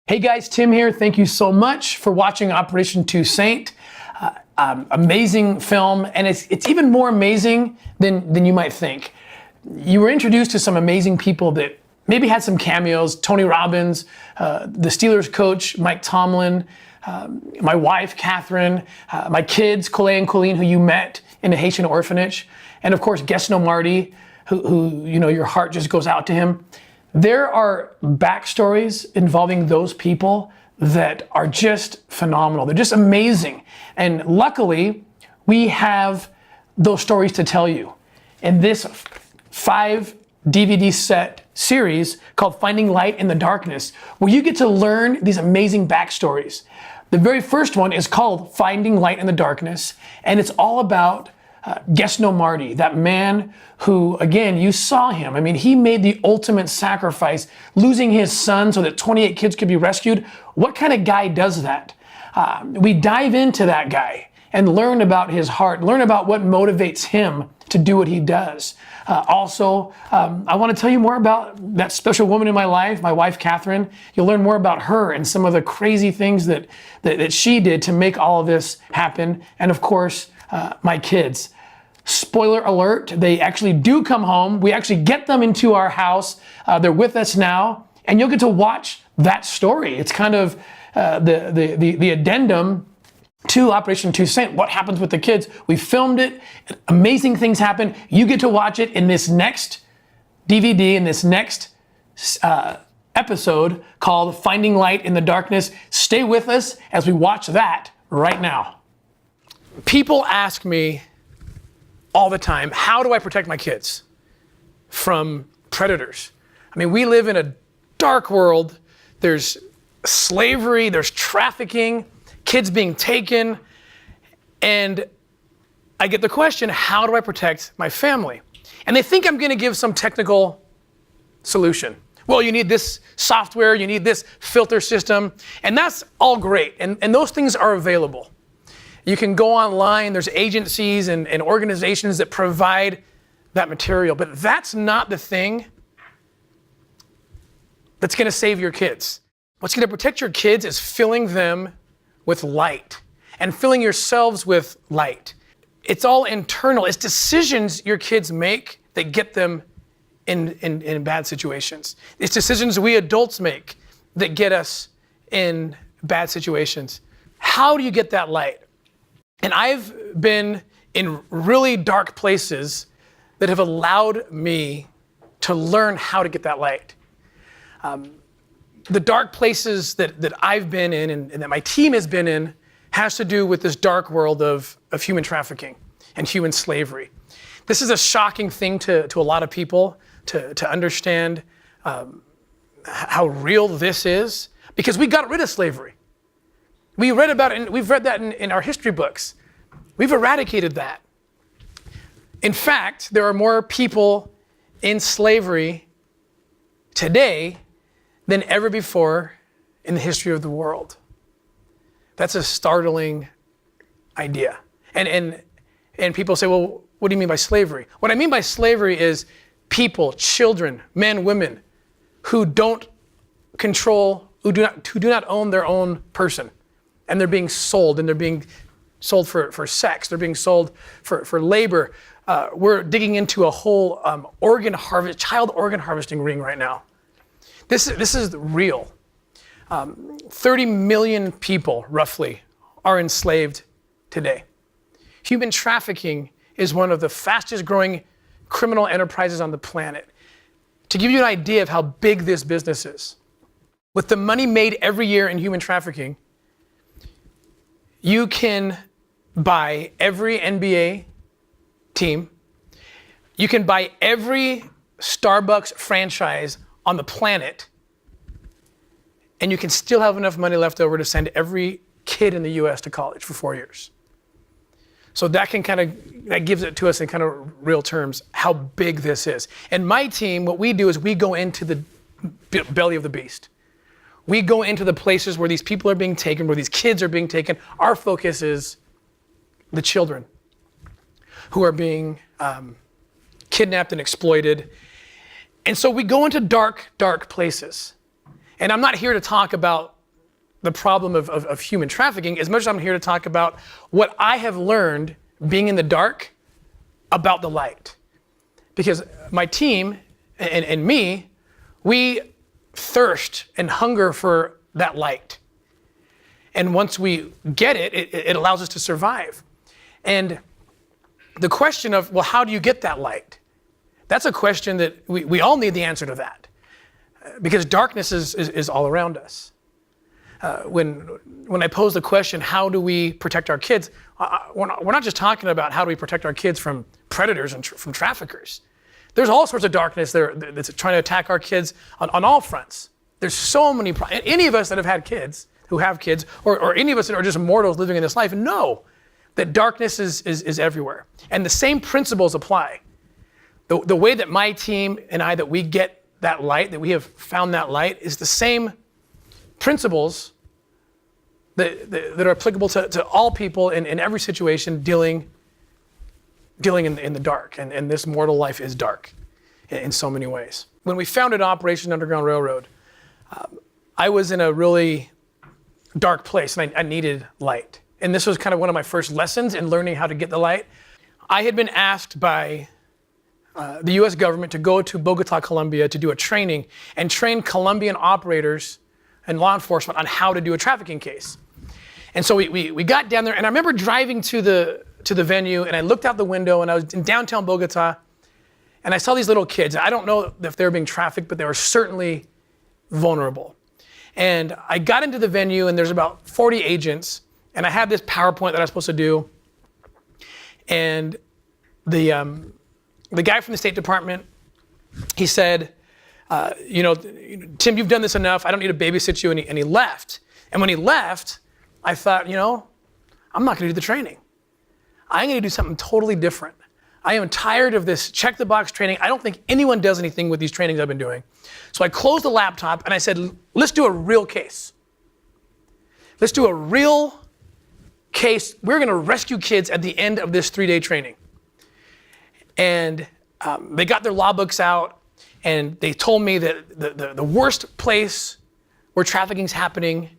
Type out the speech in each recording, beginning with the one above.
Hey guys, Tim here. Thank you so much for watching Operation Toussaint. Amazing film, and it's even more amazing than you might think. You were introduced to some amazing people that maybe had some cameos. Tony Robbins, the Steelers coach, Mike Tomlin, my wife, Catherine, my kids, Coley and Colleen, who you met in a Haitian orphanage, and of course, Gesno Marty, who your heart just goes out to him. There are backstories involving those people that are just phenomenal. They're just amazing. And luckily, we have those stories to tell you in this 5 DVD set series called Finding Light in the Darkness, where you get to learn these amazing backstories. The very first one is called Finding Light in the Darkness, and it's all about Gesno Marty, that man who, again, you saw him. I mean, he made the ultimate sacrifice, losing his son so that 28 kids could be rescued. What kind of guy does that? We dive into that guy and learn about his heart, learn about what motivates him to do what he does. Also, I want to tell you more about that special woman in my life, my wife, Catherine. You'll learn more about her and some of the crazy things that she did to make all of this happen. And of course, my kids. Spoiler alert, they actually do come home. We actually get them into our house. They're with us now, and you'll get to watch that story. It's kind of the addendum to Operation Toussaint. What happens with the kids? We filmed it. Amazing things happen. You get to watch it in this next DVD, in this next episode called Finding Light in the Darkness. Stay with us as we watch that right now. People ask me all the time, how do I protect my kids from predators? I mean, we live in a dark world. There's slavery, there's trafficking, kids being taken, and I get the question, how do I protect my family? And they think I'm gonna give some technical solution. Well, you need this software, you need this filter system, and that's all great, and those things are available. You can go online, there's agencies and organizations that provide that material, but that's not the thing that's gonna save your kids. What's gonna protect your kids is filling them with light and filling yourselves with light. It's all internal. It's decisions your kids make that get them in bad situations. It's decisions we adults make that get us in bad situations. How do you get that light? And I've been in really dark places that have allowed me to learn how to get that light. The dark places that I've been in and that my team has been in has to do with this dark world of human trafficking and human slavery. This is a shocking thing to a lot of people to understand how real this is, because we got rid of slavery. We read about it, and we've read that in our history books. We've eradicated that. In fact, there are more people in slavery today than ever before in the history of the world. That's a startling idea. And people say, well, what do you mean by slavery? What I mean by slavery is people, children, men, women, who don't control, who do not own their own person. And they're being sold, and they're being sold for sex. They're being sold for labor. We're digging into a whole child organ harvesting ring right now. This is real. 30 million people, roughly, are enslaved today. Human trafficking is one of the fastest growing criminal enterprises on the planet. To give you an idea of how big this business is, with the money made every year in human trafficking, you can buy every NBA team. You can buy every Starbucks franchise on the planet, and you can still have enough money left over to send every kid in the US to college for 4 years. So that gives it to us in kind of real terms how big this is. And my team, what we do is we go into the belly of the beast. We go into the places where these people are being taken, where these kids are being taken. Our focus is the children who are being kidnapped and exploited. And so we go into dark, dark places. And I'm not here to talk about the problem of human trafficking as much as I'm here to talk about what I have learned being in the dark about the light. Because my team and me, we thirst and hunger for that light. And once we get it, it allows us to survive. And the question of, well, how do you get that light? That's a question that we all need the answer to that. Because darkness is all around us. When I pose the question, how do we protect our kids? We're not just talking about how do we protect our kids from predators and from traffickers. There's all sorts of darkness there that's trying to attack our kids on all fronts. There's so many any of us that have had kids, who have kids, or any of us that are just mortals living in this life know that darkness is everywhere. And the same principles apply. The way that my team and I, that we get that light, that we have found that light, is the same principles that are applicable to all people in every situation dealing in the dark. And this mortal life is dark in so many ways. When we founded Operation Underground Railroad, I was in a really dark place and I needed light. And this was kind of one of my first lessons in learning how to get the light. I had been asked by the US government to go to Bogota, Colombia to do a training and train Colombian operators and law enforcement on how to do a trafficking case. And so we got down there, and I remember driving to the venue, and I looked out the window, and I was in downtown Bogota, and I saw these little kids. I don't know if they were being trafficked, but they were certainly vulnerable. And I got into the venue, and there's about 40 agents, and I had this PowerPoint that I was supposed to do. And the guy from the State Department, he said, Tim, you've done this enough. I don't need to babysit you. And he left. And when he left, I thought, I'm not going to do the training. I'm going to do something totally different. I am tired of this check the box training. I don't think anyone does anything with these trainings I've been doing. So I closed the laptop and I said, let's do a real case. Let's do a real case. We're going to rescue kids at the end of this 3-day training. And they got their law books out, and they told me that the worst place where trafficking is happening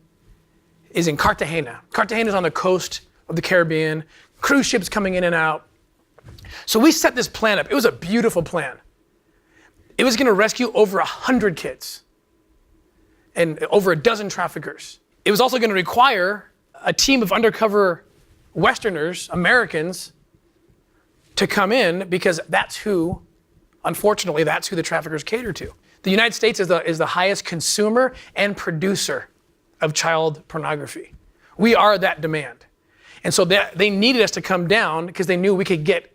is in Cartagena. Cartagena is on the coast of the Caribbean, cruise ships coming in and out. So we set this plan up. It was a beautiful plan. It was going to rescue over 100 kids and over a dozen traffickers. It was also going to require a team of undercover Westerners, Americans, to come in, because unfortunately, that's who the traffickers cater to. The United States is the highest consumer and producer of child pornography. We are that demand. And so they needed us to come down because they knew we could get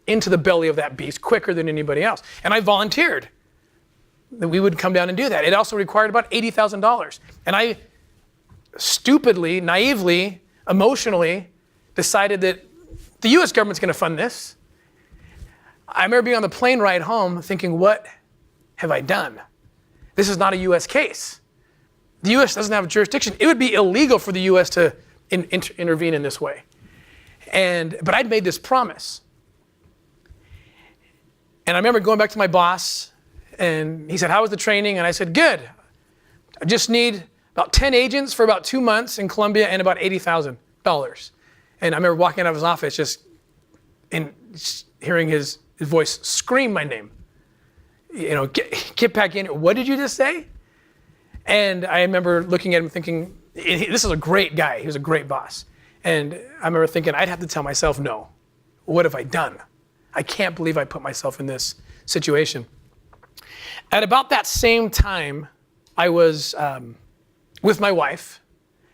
into the belly of that beast quicker than anybody else. And I volunteered that we would come down and do that. It also required about $80,000. And I stupidly, naively, emotionally decided that the US government's going to fund this. I remember being on the plane ride home thinking, what have I done? This is not a US case. The US doesn't have jurisdiction. It would be illegal for the US to intervene in this way. But I'd made this promise. And I remember going back to my boss, and he said, how was the training? And I said, good. I just need about 10 agents for about 2 months in Colombia and about $80,000. And I remember walking out of his office just hearing his voice scream my name. Get back in. What did you just say? And I remember looking at him thinking, this is a great guy. He was a great boss. And I remember thinking, I'd have to tell myself, no. What have I done? I can't believe I put myself in this situation. At about that same time, I was with my wife,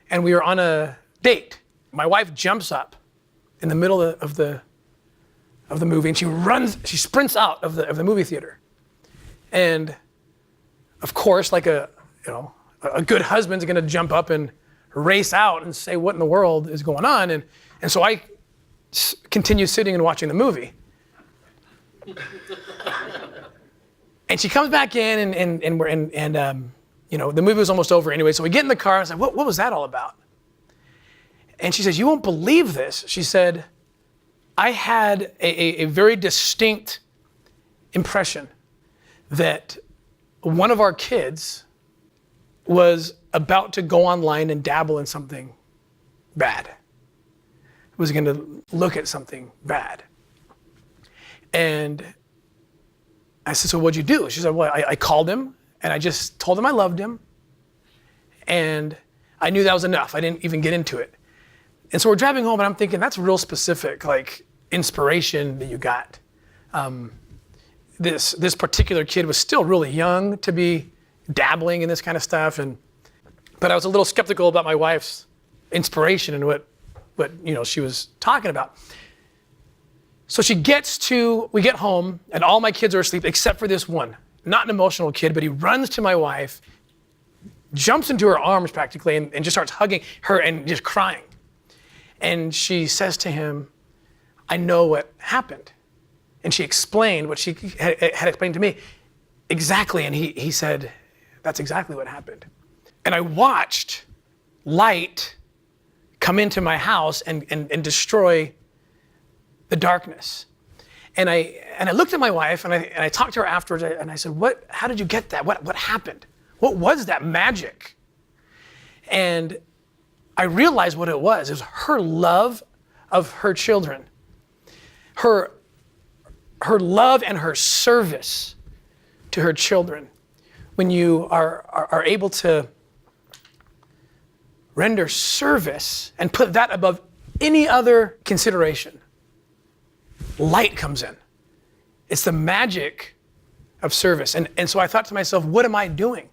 and we were on a date. My wife jumps up in the middle of the movie, and she sprints out of the movie theater. And of course, like a good husband's gonna jump up and race out and say, what in the world is going on? And so I continue sitting and watching the movie. And she comes back in, and the movie was almost over anyway. So we get in the car, and I was like, what was that all about? And she says, you won't believe this. She said, I had a very distinct impression that one of our kids was about to go online and dabble in something bad. Was going to look at something bad. And I said, so what'd you do? She said, well, I called him and I just told him I loved him. And I knew that was enough. I didn't even get into it. And so we're driving home and I'm thinking, that's real specific, like inspiration that you got. This particular kid was still really young to be dabbling in this kind of stuff. But I was a little skeptical about my wife's inspiration and what she was talking about. So we get home and all my kids are asleep except for this one, not an emotional kid, but he runs to my wife, jumps into her arms practically and just starts hugging her and just crying. And she says to him, I know what happened. And she explained what she had explained to me exactly. And he said, that's exactly what happened. And I watched light come into my house and destroy the darkness. And I looked at my wife and I talked to her afterwards and I said, how did you get that? What happened? What was that magic? And I realized what it was. It was her love of her children. Her love and her service to her children. When you are able to render service and put that above any other consideration, light comes in. It's the magic of service. And so I thought to myself, what am I doing?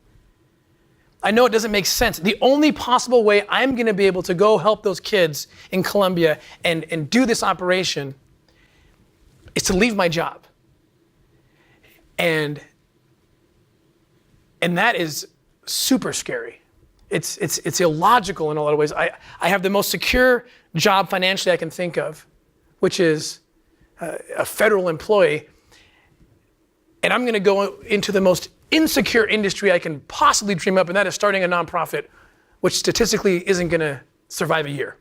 I know it doesn't make sense. The only possible way I'm going to be able to go help those kids in Colombia and do this operation is to leave my job. And that is super scary. It's illogical in a lot of ways. I have the most secure job financially I can think of, which is a federal employee. And I'm going to go into the most insecure industry I can possibly dream up, and that is starting a nonprofit, which statistically isn't going to survive a year.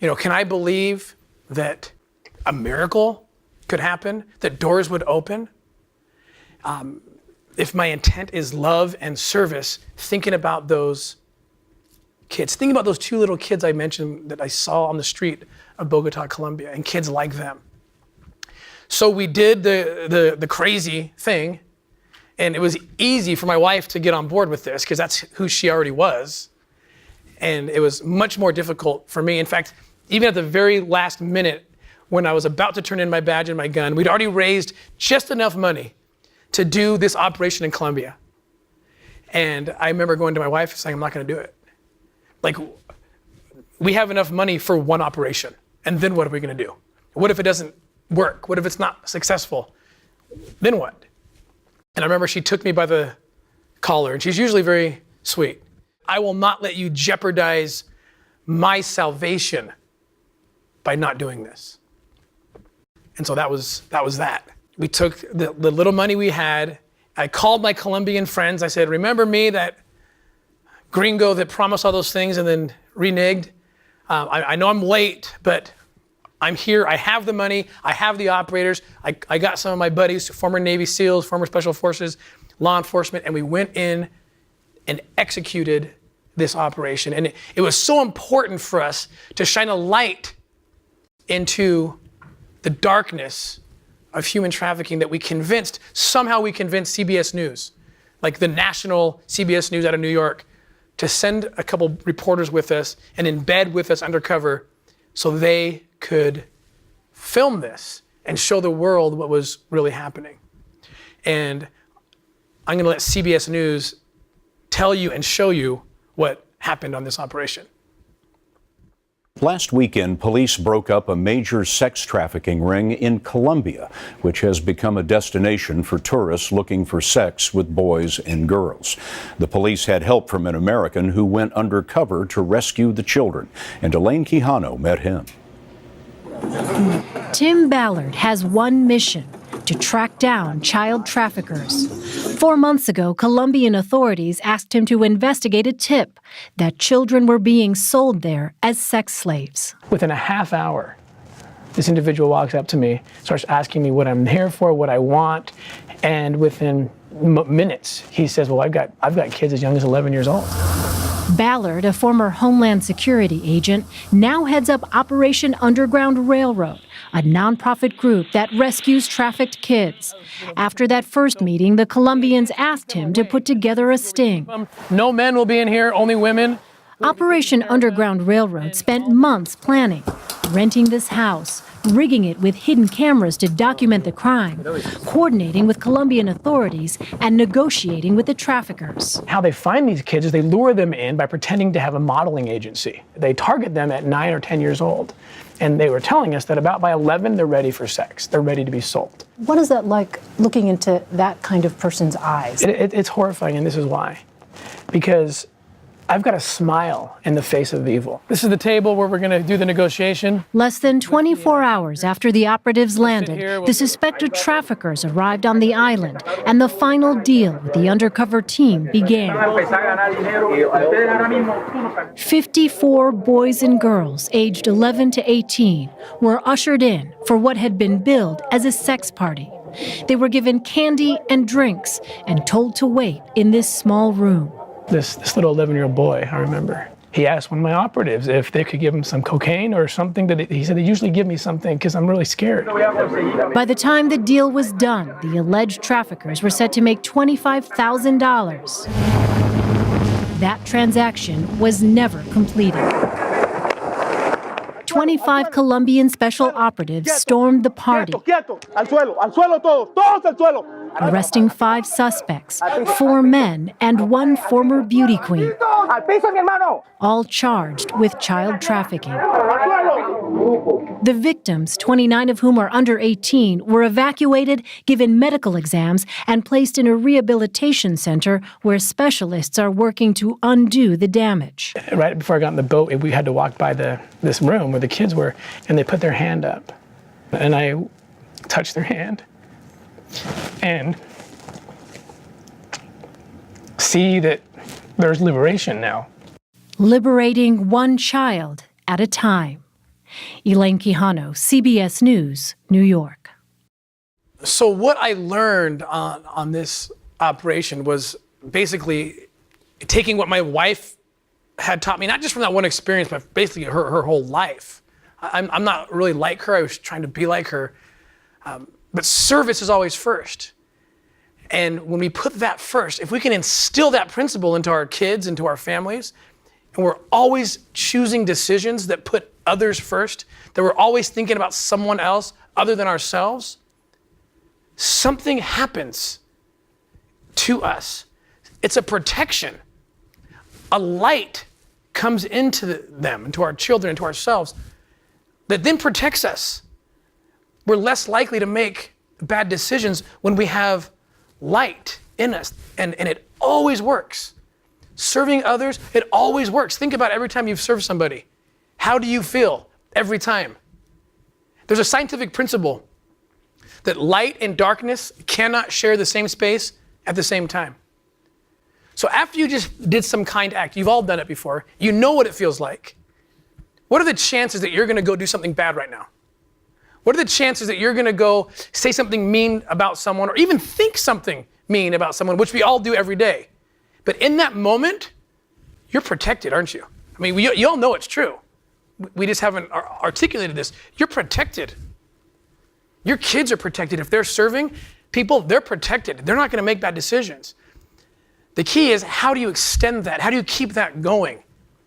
Can I believe that a miracle could happen, that doors would open? If my intent is love and service, thinking about those kids, thinking about those two little kids I mentioned that I saw on the street of Bogota, Colombia, and kids like them. So we did the crazy thing, and it was easy for my wife to get on board with this because that's who she already was. And it was much more difficult for me. In fact, even at the very last minute when I was about to turn in my badge and my gun, we'd already raised just enough money to do this operation in Colombia. And I remember going to my wife saying, I'm not going to do it. Like, we have enough money for one operation. And then what are we going to do? What if it doesn't work? What if it's not successful? Then what? And I remember she took me by the collar, and she's usually very sweet. I will not let you jeopardize my salvation by not doing this. And so that was that. We took the little money we had. I called my Colombian friends. I said, remember me, that gringo that promised all those things and then reneged? I know I'm late, but I'm here. I have the money. I have the operators. I got some of my buddies, former Navy SEALs, former Special Forces, law enforcement, and we went in and executed this operation. And it was so important for us to shine a light into the darkness of human trafficking that somehow we convinced CBS News, like the national CBS News out of New York, to send a couple reporters with us and embed with us undercover so they could film this and show the world what was really happening. And I'm going to let CBS News tell you and show you what happened on this operation. Last weekend, police broke up a major sex trafficking ring in Colombia, which has become a destination for tourists looking for sex with boys and girls. The police had help from an American who went undercover to rescue the children, and Elaine Quijano met him. Tim Ballard has one mission: to track down child traffickers. 4 months ago, Colombian authorities asked him to investigate a tip that children were being sold there as sex slaves. Within a half hour, this individual walks up to me, starts asking me what I'm here for, what I want, and within minutes, he says, well, I've got kids as young as 11 years old. Ballard, a former Homeland Security agent, now heads up Operation Underground Railroad, a nonprofit group that rescues trafficked kids. After that first meeting, the Colombians asked him to put together a sting. No men will be in here, only women. Operation Underground Railroad spent months planning, renting this house, rigging it with hidden cameras to document the crime, coordinating with Colombian authorities, and negotiating with the traffickers. How they find these kids is they lure them in by pretending to have a modeling agency. They target them at 9 or 10 years old. And they were telling us that about by 11, they're ready for sex. They're ready to be sold. What is that like, looking into that kind of person's eyes? It's horrifying, and this is why. Because I've got a smile in the face of evil. This is the table where we're going to do the negotiation. Less than 24 hours after the operatives landed, the suspected traffickers arrived on the island, and the final deal with the undercover team began. 54 boys and girls aged 11 to 18 were ushered in for what had been billed as a sex party. They were given candy and drinks and told to wait in this small room. This little 11-year-old boy, I remember, he asked one of my operatives if they could give him some cocaine or something. He said, they usually give me something because I'm really scared. By the time the deal was done, the alleged traffickers were set to make $25,000. That transaction was never completed. 25 Colombian special operatives stormed the party, arresting 5 suspects, 4 men and 1 former beauty queen, all charged with child trafficking. The victims, 29 of whom are under 18, were evacuated, given medical exams, and placed in a rehabilitation center where specialists are working to undo the damage. Right before I got in the boat, we had to walk by this room where the kids were, and they put their hand up. And I touched their hand and see that there's liberation now. Liberating one child at a time. Elaine Quijano, CBS News, New York. So what I learned on this operation was basically taking what my wife had taught me, not just from that one experience, but basically her whole life. I'm not really like her. I was trying to be like her. But service is always first. And when we put that first, if we can instill that principle into our kids, into our families, and we're always choosing decisions that put others first, that we're always thinking about someone else other than ourselves, something happens to us. It's a protection. A light comes into them, into our children, into ourselves, that then protects us. We're less likely to make bad decisions when we have light in us, and it always works. Serving others, it always works. Think about every time you've served somebody. How do you feel every time? There's a scientific principle that light and darkness cannot share the same space at the same time. So after you just did some kind act, you've all done it before, you know what it feels like. What are the chances that you're going to go do something bad right now? What are the chances that you're going to go say something mean about someone, or even think something mean about someone, which we all do every day? But in that moment, you're protected, aren't you? I mean, you all know it's true. We just haven't articulated this. You're protected. Your kids are protected. If they're serving people, they're protected. They're not going to make bad decisions. The key is, how do you extend that? How do you keep that going?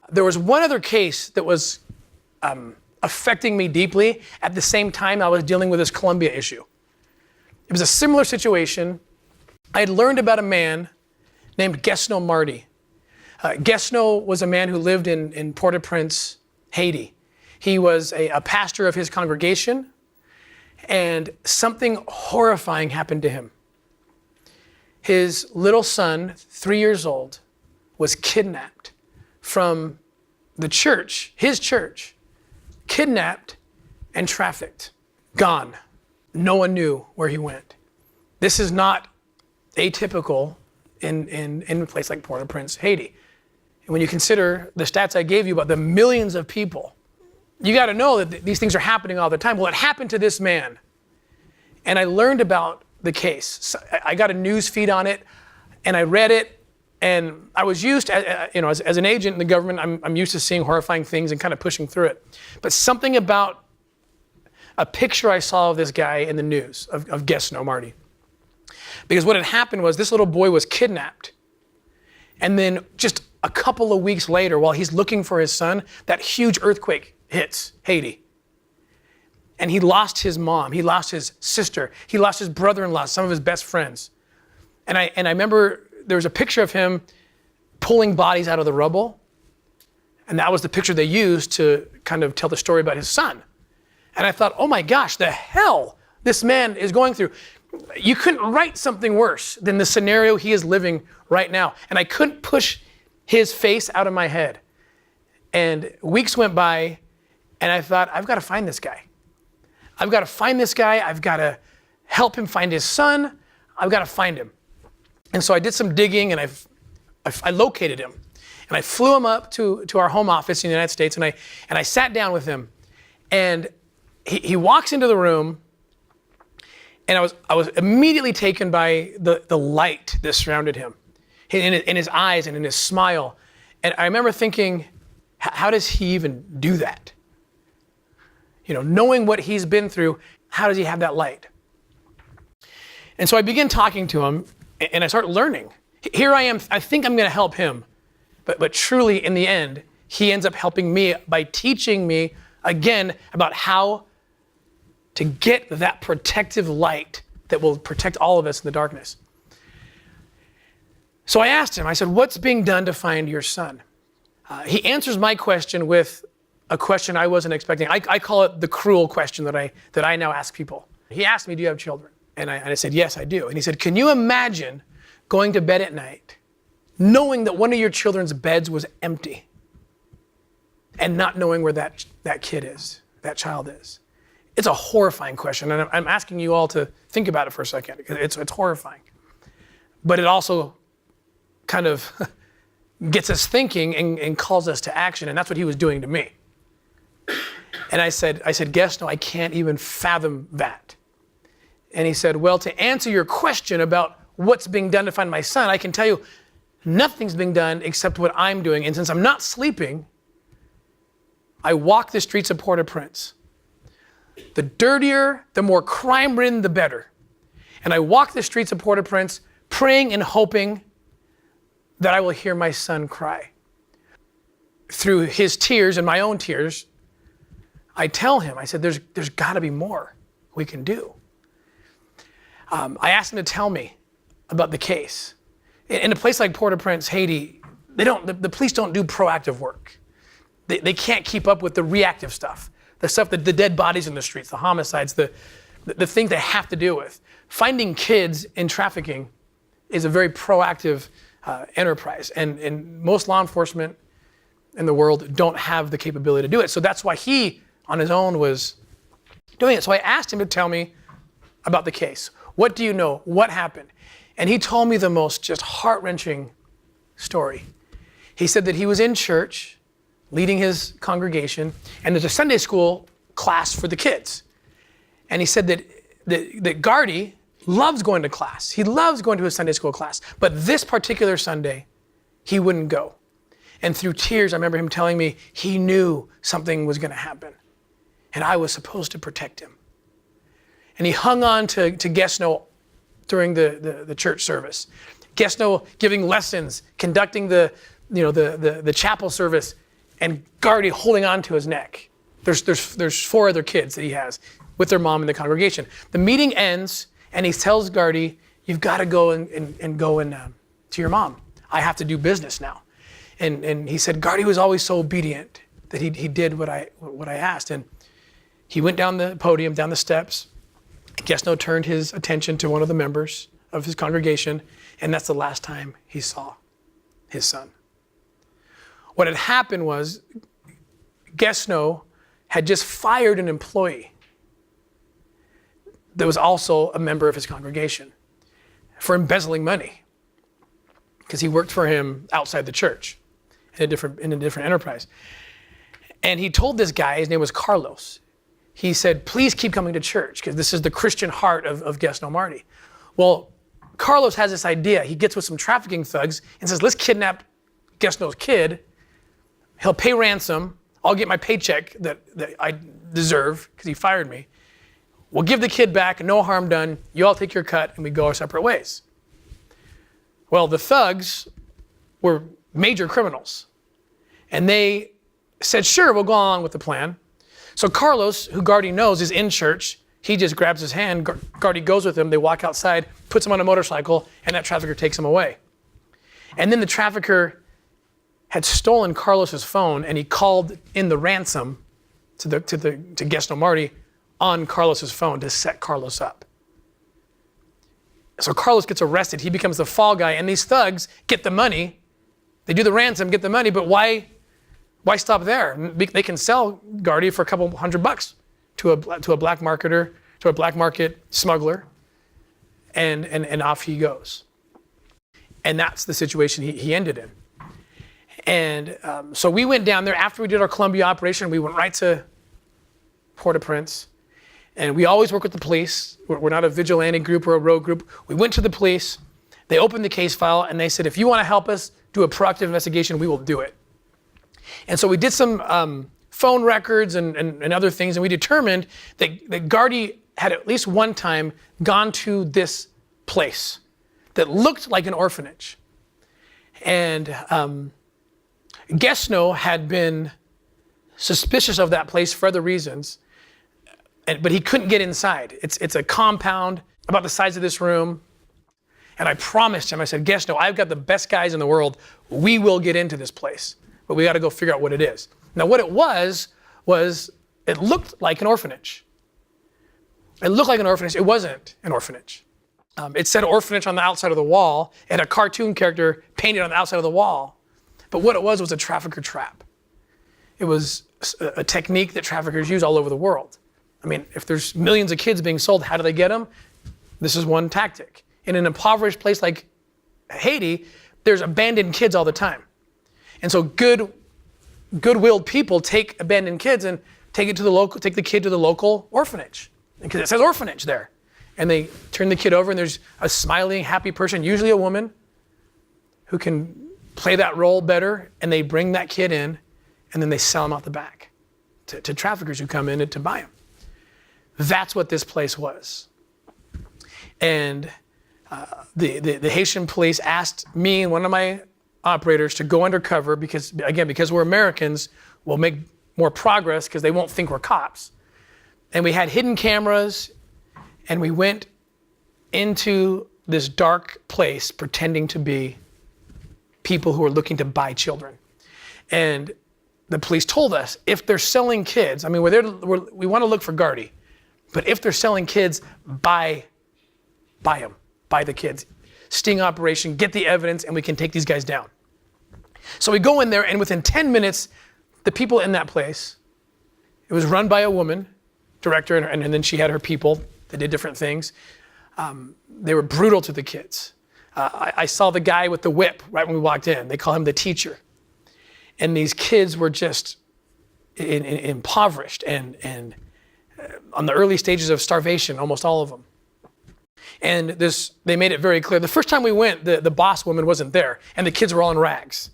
There was one other case that was affecting me deeply at the same time I was dealing with this Colombia issue. It was a similar situation. I had learned about a man named Gesno Marti. Gesno was a man who lived in Port-au-Prince, Haiti. He was a pastor of his congregation, and something horrifying happened to him. His little son, 3 years old, was kidnapped from the church, his church, kidnapped and trafficked, gone. No one knew where he went. This is not atypical in a place like Port-au-Prince, Haiti. And when you consider the stats I gave you about the millions of people, you got to know that these things are happening all the time. Well, it happened to this man. And I learned about the case. So I got a news feed on it, and I read it, and I was used to, as an agent in the government, I'm used to seeing horrifying things and kind of pushing through it. But something about a picture I saw of this guy in the news, of Gesno Marty. Because what had happened was this little boy was kidnapped. And then just a couple of weeks later, while he's looking for his son, that huge earthquake hits Haiti. And he lost his mom, he lost his sister, he lost his brother-in-law, some of his best friends. And I remember there was a picture of him pulling bodies out of the rubble. And that was the picture they used to kind of tell the story about his son. And I thought, oh my gosh, the hell this man is going through. You couldn't write something worse than the scenario he is living right now. And I couldn't push his face out of my head. And weeks went by, and I thought, I've got to find this guy. I've got to find this guy. I've got to help him find his son. I've got to find him. And so I did some digging, and I located him. And I flew him up to our home office in the United States, and I sat down with him. And he walks into the room, and I was immediately taken by the light that surrounded him, in his eyes and in his smile. And I remember thinking, how does he even do that? Knowing what he's been through, how does he have that light? And so I began talking to him, and I started learning. Here I am, I think I'm going to help him. But truly, in the end, he ends up helping me by teaching me, again, about how to get that protective light that will protect all of us in the darkness. So I asked him, I said, what's being done to find your son? He answers my question with a question I wasn't expecting. I call it the cruel question that I now ask people. He asked me, do you have children? And I said, yes, I do. And he said, can you imagine going to bed at night knowing that one of your children's beds was empty and not knowing where that kid is, that child is? It's a horrifying question, and I'm asking you all to think about it for a second, because it's horrifying. But it also kind of gets us thinking and calls us to action, and that's what he was doing to me. And I said, Gesno, I can't even fathom that. And he said, well, to answer your question about what's being done to find my son, I can tell you nothing's being done except what I'm doing. And since I'm not sleeping, I walk the streets of Port-au-Prince. The dirtier, the more crime-ridden, the better. And I walk the streets of Port-au-Prince praying and hoping that I will hear my son cry. Through his tears and my own tears, I tell him, I said, there's got to be more we can do. I asked him to tell me about the case. In a place like Port-au-Prince, Haiti, the police don't do proactive work. They can't keep up with the reactive stuff, the stuff that the dead bodies in the streets, the homicides, the things they have to deal with. Finding kids in trafficking is a very proactive enterprise, and most law enforcement in the world don't have the capability to do it. So that's why he, on his own, was doing it. So I asked him to tell me about the case. What do you know? What happened? And he told me the most just heart-wrenching story. He said that he was in church, leading his congregation, and there's a Sunday school class for the kids. And he said that Gardy loves going to class. He loves going to his Sunday school class. But this particular Sunday, he wouldn't go. And through tears, I remember him telling me he knew something was going to happen. And I was supposed to protect him. And he hung on to Gesno during the church service. Gesno giving lessons, conducting the chapel service, and Gardy holding on to his neck. There's 4 other kids that he has with their mom in the congregation. The meeting ends, and he tells Gardy, you've got to go and go to your mom. I have to do business now. And he said Gardy was always so obedient that he did what I asked. And he went down the podium, down the steps. Gesno turned his attention to one of the members of his congregation, and that's the last time he saw his son. What had happened was Gesno had just fired an employee that was also a member of his congregation for embezzling money, because he worked for him outside the church in a different enterprise. And he told this guy, his name was Carlos, he said, please keep coming to church, because this is the Christian heart of Gesno Marty. Well, Carlos has this idea. He gets with some trafficking thugs and says, let's kidnap Guesno's kid. He'll pay ransom. I'll get my paycheck that I deserve because he fired me. We'll give the kid back, no harm done. You all take your cut and we go our separate ways. Well, the thugs were major criminals. And they said, sure, we'll go along with the plan. So Carlos, who Gardy knows is in church, he just grabs his hand, Gardy goes with him, they walk outside, puts him on a motorcycle, and that trafficker takes him away. And then the trafficker had stolen Carlos's phone, and he called in the ransom to Guesno Marti on Carlos's phone to set Carlos up. So Carlos gets arrested, he becomes the fall guy, and these thugs get the money. They do the ransom, get the money, but why stop there? They can sell Gardy for a couple $100 to a black marketer, to a black market smuggler, and off he goes. And that's the situation he ended in. And so we went down there after we did our Colombia operation. We went right to Port-au-Prince, and we always work with the police. We're not a vigilante group or a rogue group. We went to the police. They opened the case file, and they said, if you want to help us do a proactive investigation, we will do it. And so we did some phone records and other things, and we determined that Gardy had at least one time gone to this place that looked like an orphanage. And Guesno had been suspicious of that place for other reasons, but he couldn't get inside. It's a compound about the size of this room. And I promised him, I said, Guesno, I've got the best guys in the world. We will get into this place, but we got to go figure out what it is. Now, what it was it looked like an orphanage. It looked like an orphanage. It wasn't an orphanage. It said orphanage on the outside of the wall, and a cartoon character painted on the outside of the wall. But what it was a trafficker trap. It was a technique that traffickers use all over the world. I mean, if there's millions of kids being sold, how do they get them? This is one tactic. In an impoverished place like Haiti, there's abandoned kids all the time. And so good-willed people take abandoned kids and take the kid to the local orphanage. Because it says orphanage there. And they turn the kid over and there's a smiling, happy person, usually a woman, who can play that role better, and they bring that kid in and then they sell him out the back to traffickers who come in to buy him. That's what this place was. And the Haitian police asked me and one of my operators to go undercover because we're Americans, we'll make more progress because they won't think we're cops. And we had hidden cameras, and we went into this dark place pretending to be people who are looking to buy children. And the police told us, if they're selling kids, I mean, we want to look for Gardy, but if they're selling kids, buy them, buy the kids. Sting operation, get the evidence, and we can take these guys down. So we go in there, and within 10 minutes, the people in that place, it was run by a woman, director, and then she had her people that did different things. They were brutal to the kids. I saw the guy with the whip right when we walked in. They call him the teacher. And these kids were just impoverished and on the early stages of starvation, almost all of them. And they made it very clear. The first time we went, the boss woman wasn't there, and the kids were all in rags.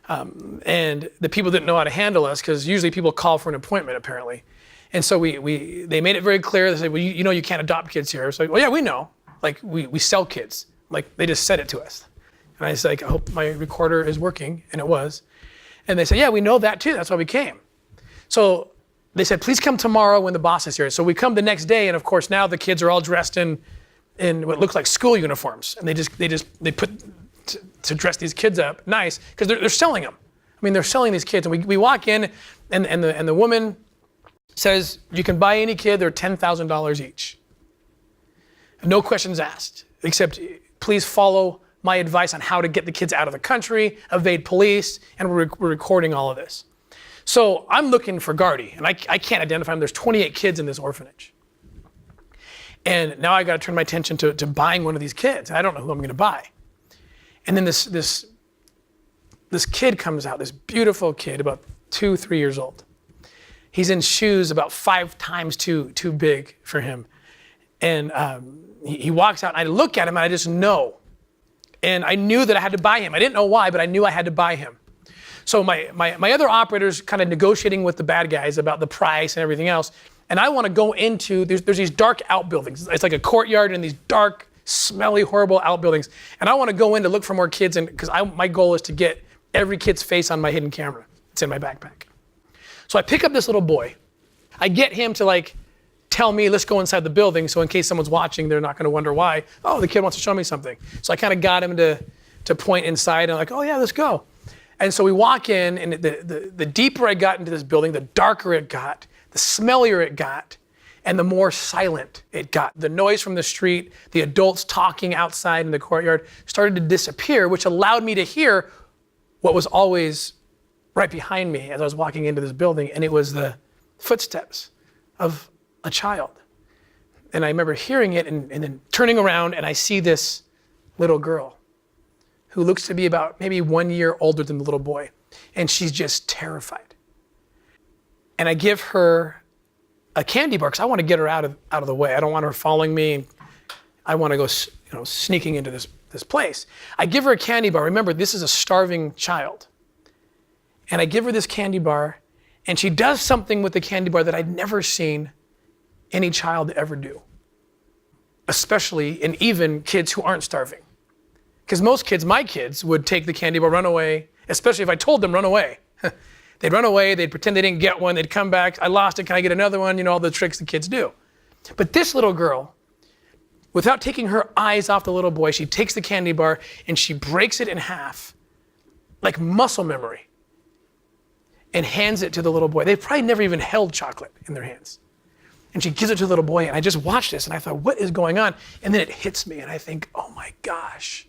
And the people didn't know how to handle us because usually people call for an appointment, apparently. And so they made it very clear. They said, well, you know you can't adopt kids here. So, well, yeah, we know. Like, we sell kids. Like, they just said it to us. And I was like, I hope my recorder is working, and it was. And they said, yeah, we know that too. That's why we came. So they said, please come tomorrow when the boss is here. So we come the next day, and of course now the kids are all dressed in what looks like school uniforms, and they put to dress these kids up nice because they're selling them. I mean, they're selling these kids, and we walk in, and the woman says, you can buy any kid, they're $10,000 each. No questions asked, except please follow my advice on how to get the kids out of the country, evade police, and we're recording all of this. So I'm looking for Gardy, and I can't identify him. There's 28 kids in this orphanage. And now I got to turn my attention to buying one of these kids. I don't know who I'm going to buy. And then this kid comes out, this beautiful kid, about 2-3 years old. He's in shoes about 5 times too big for him. And he walks out, and I look at him, and I just know. And I knew that I had to buy him. I didn't know why, but I knew I had to buy him. So my other operators kind of negotiating with the bad guys about the price and everything else. And I want to go into, there's these dark outbuildings. It's like a courtyard and these dark, smelly, horrible outbuildings. And I want to go in to look for more kids, because my goal is to get every kid's face on my hidden camera. It's in my backpack. So I pick up this little boy. I get him to tell me, let's go inside the building, so in case someone's watching, they're not going to wonder why. Oh, the kid wants to show me something. So I kind of got him to point inside, and I'm like, oh yeah, let's go. And so we walk in, and the deeper I got into this building, the darker it got, the smellier it got, and the more silent it got. The noise from the street, the adults talking outside in the courtyard started to disappear, which allowed me to hear what was always right behind me as I was walking into this building, and it was the footsteps of a child. And I remember hearing it and then turning around, and I see this little girl who looks to be about maybe 1 year older than the little boy, and she's just terrified. And I give her a candy bar because I want to get her out of the way. I don't want her following me. I want to go, sneaking into this place. I give her a candy bar. Remember, this is a starving child. And I give her this candy bar, and she does something with the candy bar that I'd never seen any child ever do, especially and even kids who aren't starving. Because most kids, my kids, would take the candy bar, run away, especially if I told them run away. They'd run away, they'd pretend they didn't get one, they'd come back, I lost it, can I get another one? All the tricks the kids do. But this little girl, without taking her eyes off the little boy, she takes the candy bar and she breaks it in half, like muscle memory, and hands it to the little boy. They've probably never even held chocolate in their hands. And she gives it to the little boy, and I just watched this, and I thought, what is going on? And then it hits me, and I think, oh my gosh,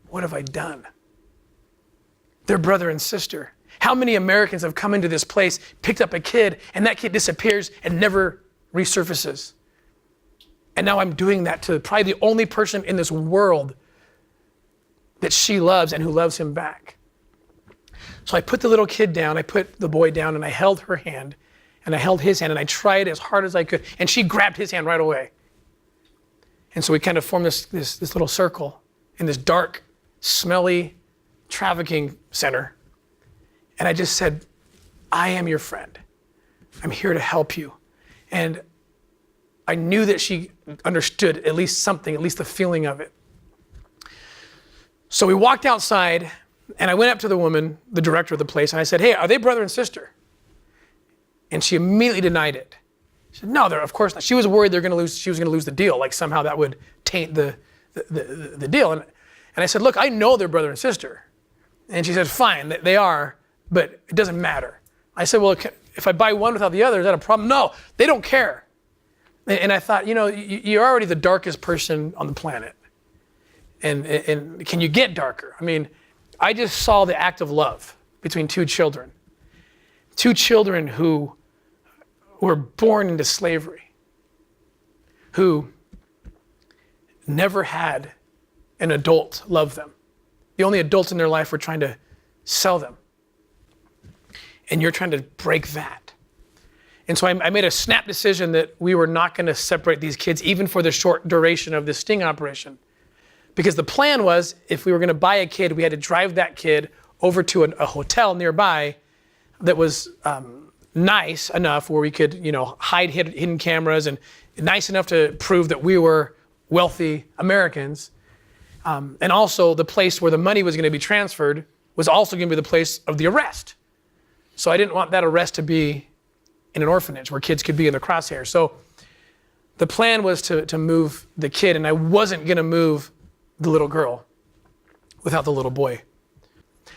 what have I done? They're brother and sister. How many Americans have come into this place, picked up a kid, and that kid disappears and never resurfaces? And now I'm doing that to probably the only person in this world that she loves and who loves him back. So I put the little kid down, I put the boy down, and I held her hand, and I held his hand, and I tried as hard as I could, and she grabbed his hand right away. And so we kind of formed this little circle in this dark, smelly trafficking center. And I just said, I am your friend. I'm here to help you. And I knew that she understood at least something, at least the feeling of it. So we walked outside, and I went up to the woman, the director of the place, and I said, hey, are they brother and sister? And she immediately denied it. She said, no, they're of course not. She was worried she was gonna lose the deal, like somehow that would taint the deal. And I said, look, I know they're brother and sister. And she said, fine, they are, but it doesn't matter. I said, well, if I buy one without the other, is that a problem? No, they don't care. And I thought, you're already the darkest person on the planet. And can you get darker? I mean, I just saw the act of love between two children who were born into slavery, who never had an adult love them. The only adults in their life were trying to sell them. And you're trying to break that. And so I made a snap decision that we were not going to separate these kids, even for the short duration of this sting operation. Because the plan was, if we were going to buy a kid, we had to drive that kid over to a hotel nearby that was nice enough where we could, hide hidden cameras, and nice enough to prove that we were wealthy Americans. And also the place where the money was going to be transferred was also going to be the place of the arrest. So I didn't want that arrest to be in an orphanage where kids could be in the crosshairs. So the plan was to move the kid, and I wasn't going to move the little girl without the little boy.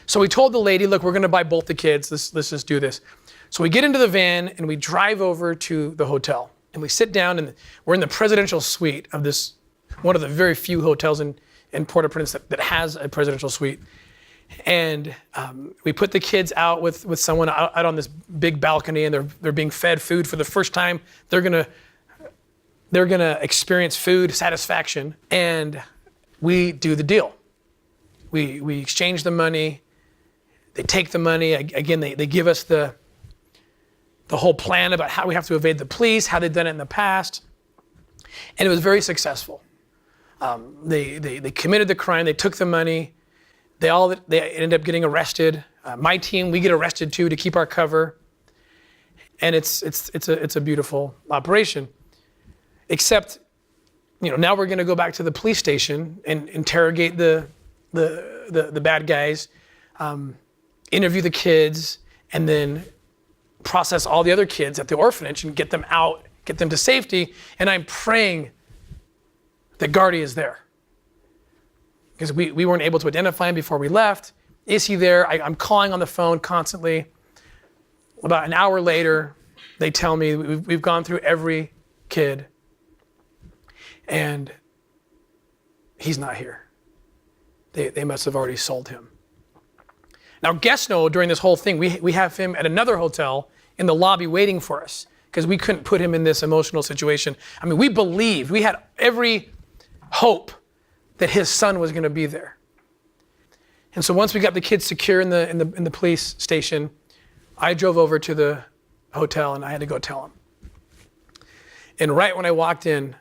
So we told the lady, look, we're going to buy both the kids. Let's just do this. So we get into the van, and we drive over to the hotel. And we sit down, and we're in the presidential suite of this, one of the very few hotels in Port-au-Prince that has a presidential suite. And we put the kids out with someone out on this big balcony, and they're being fed food for the first time. They're gonna experience food satisfaction, and we do the deal. We exchange the money. They take the money. Again, they give us the whole plan about how we have to evade the police, how they've done it in the past. And it was very successful. They committed the crime, they took the money, they ended up getting arrested. My team, we get arrested too to keep our cover. And it's a beautiful operation. Except, now we're going to go back to the police station and interrogate the bad guys, interview the kids, and then process all the other kids at the orphanage and get them out, get them to safety. And I'm praying that Gardy is there. Because we weren't able to identify him before we left. Is he there? I'm calling on the phone constantly. About an hour later, they tell me we've gone through every kid and he's not here. They must have already sold him. Now guests know during this whole thing, we have him at another hotel in the lobby waiting for us because we couldn't put him in this emotional situation. I mean, we had every hope that his son was going to be there. And so once we got the kids secure in the police station, I drove over to the hotel and I had to go tell him. And right when I walked in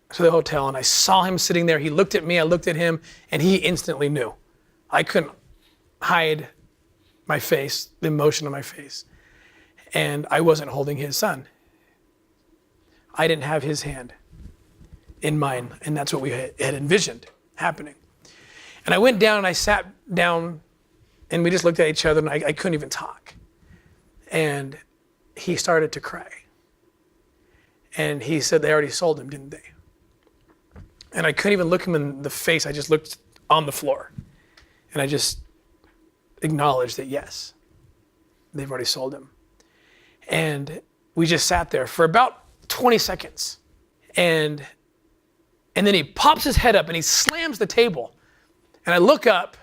to the hotel and I saw him sitting there, he looked at me, I looked at him, and he instantly knew. I couldn't hide my face, the emotion on my face. And I wasn't holding his son. I didn't have his hand in mine, and that's what we had envisioned happening. And I went down and I sat down and we just looked at each other and I couldn't even talk. And he started to cry. And he said they already sold him, didn't they? And I couldn't even look him in the face. I just looked on the floor. And I just acknowledged that yes, they've already sold him. And we just sat there for about 20 seconds. And then he pops his head up and he slams the table. And I look up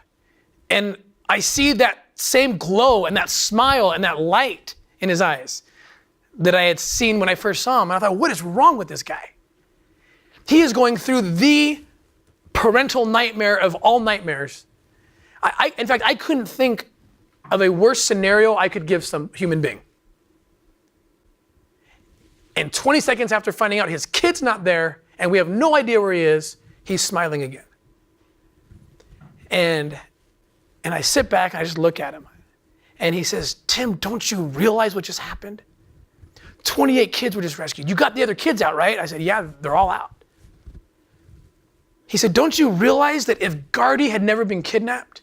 and I see that same glow and that smile and that light in his eyes that I had seen when I first saw him. And I thought, what is wrong with this guy? He is going through the parental nightmare of all nightmares. In fact, I couldn't think of a worse scenario I could give some human being. And 20 seconds after finding out his kid's not there and we have no idea where he is, he's smiling again. And I sit back and I just look at him. And he says, Tim, don't you realize what just happened? 28 kids were just rescued. You got the other kids out, right? I said, yeah, they're all out. He said, don't you realize that if Gardy had never been kidnapped,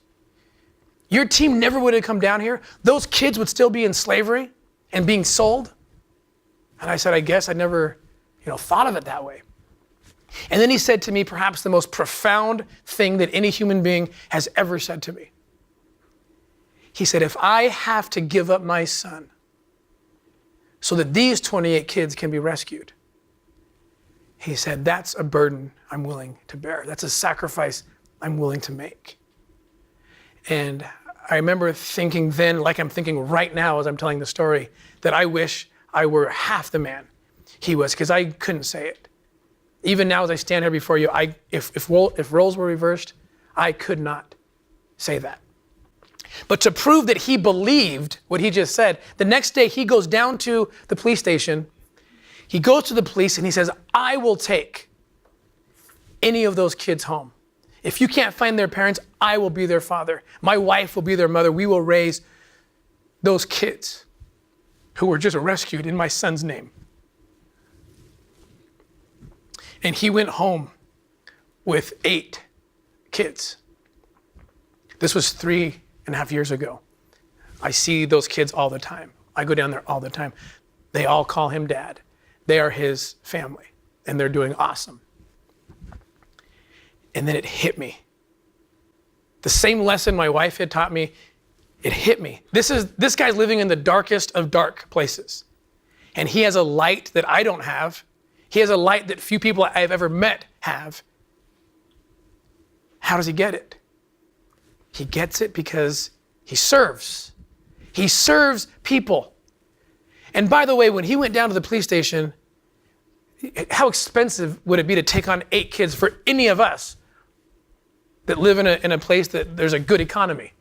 your team never would have come down here? Those kids would still be in slavery and being sold? And I said, I guess I never, thought of it that way. And then he said to me perhaps the most profound thing that any human being has ever said to me. He said, if I have to give up my son so that these 28 kids can be rescued, he said, that's a burden I'm willing to bear. That's a sacrifice I'm willing to make. And I remember thinking then, like I'm thinking right now as I'm telling the story, that I wish I were half the man he was, because I couldn't say it. Even now as I stand here before you, if roles were reversed, I could not say that. But to prove that he believed what he just said, the next day he goes down to the police station, he goes to the police and he says, I will take any of those kids home. If you can't find their parents, I will be their father. My wife will be their mother. We will raise those kids who were just rescued in my son's name. And he went home with 8 kids. This was 3.5 years ago. I see those kids all the time. I go down there all the time. They all call him dad. They are his family, and they're doing awesome. And then it hit me. The same lesson my wife had taught me, it hit me. This guy's living in the darkest of dark places. And he has a light that I don't have. He has a light that few people I've ever met have. How does he get it? He gets it because he serves. He serves people. And by the way, when he went down to the police station, how expensive would it be to take on 8 kids for any of us that live in a place that there's a good economy?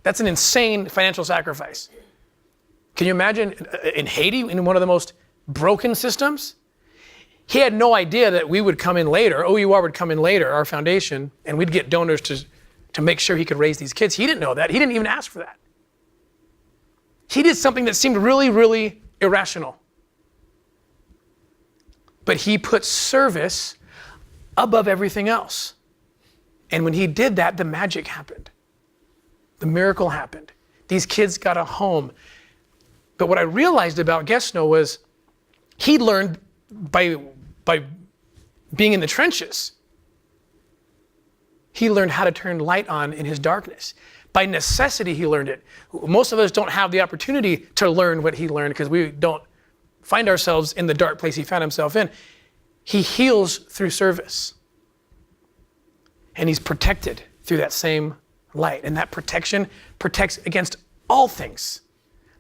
That's an insane financial sacrifice. Can you imagine in Haiti, in one of the most broken systems? He had no idea that we would come in later, OUR would come in later, our foundation, and we'd get donors to make sure he could raise these kids. He didn't know that. He didn't even ask for that. He did something that seemed really, really irrational. But he put service above everything else. And when he did that, the magic happened. The miracle happened. These kids got a home. But what I realized about Gesno was he learned by being in the trenches. He learned how to turn light on in his darkness. By necessity, he learned it. Most of us don't have the opportunity to learn what he learned because we don't find ourselves in the dark place he found himself in. He heals through service. And he's protected through that same light. And that protection protects against all things,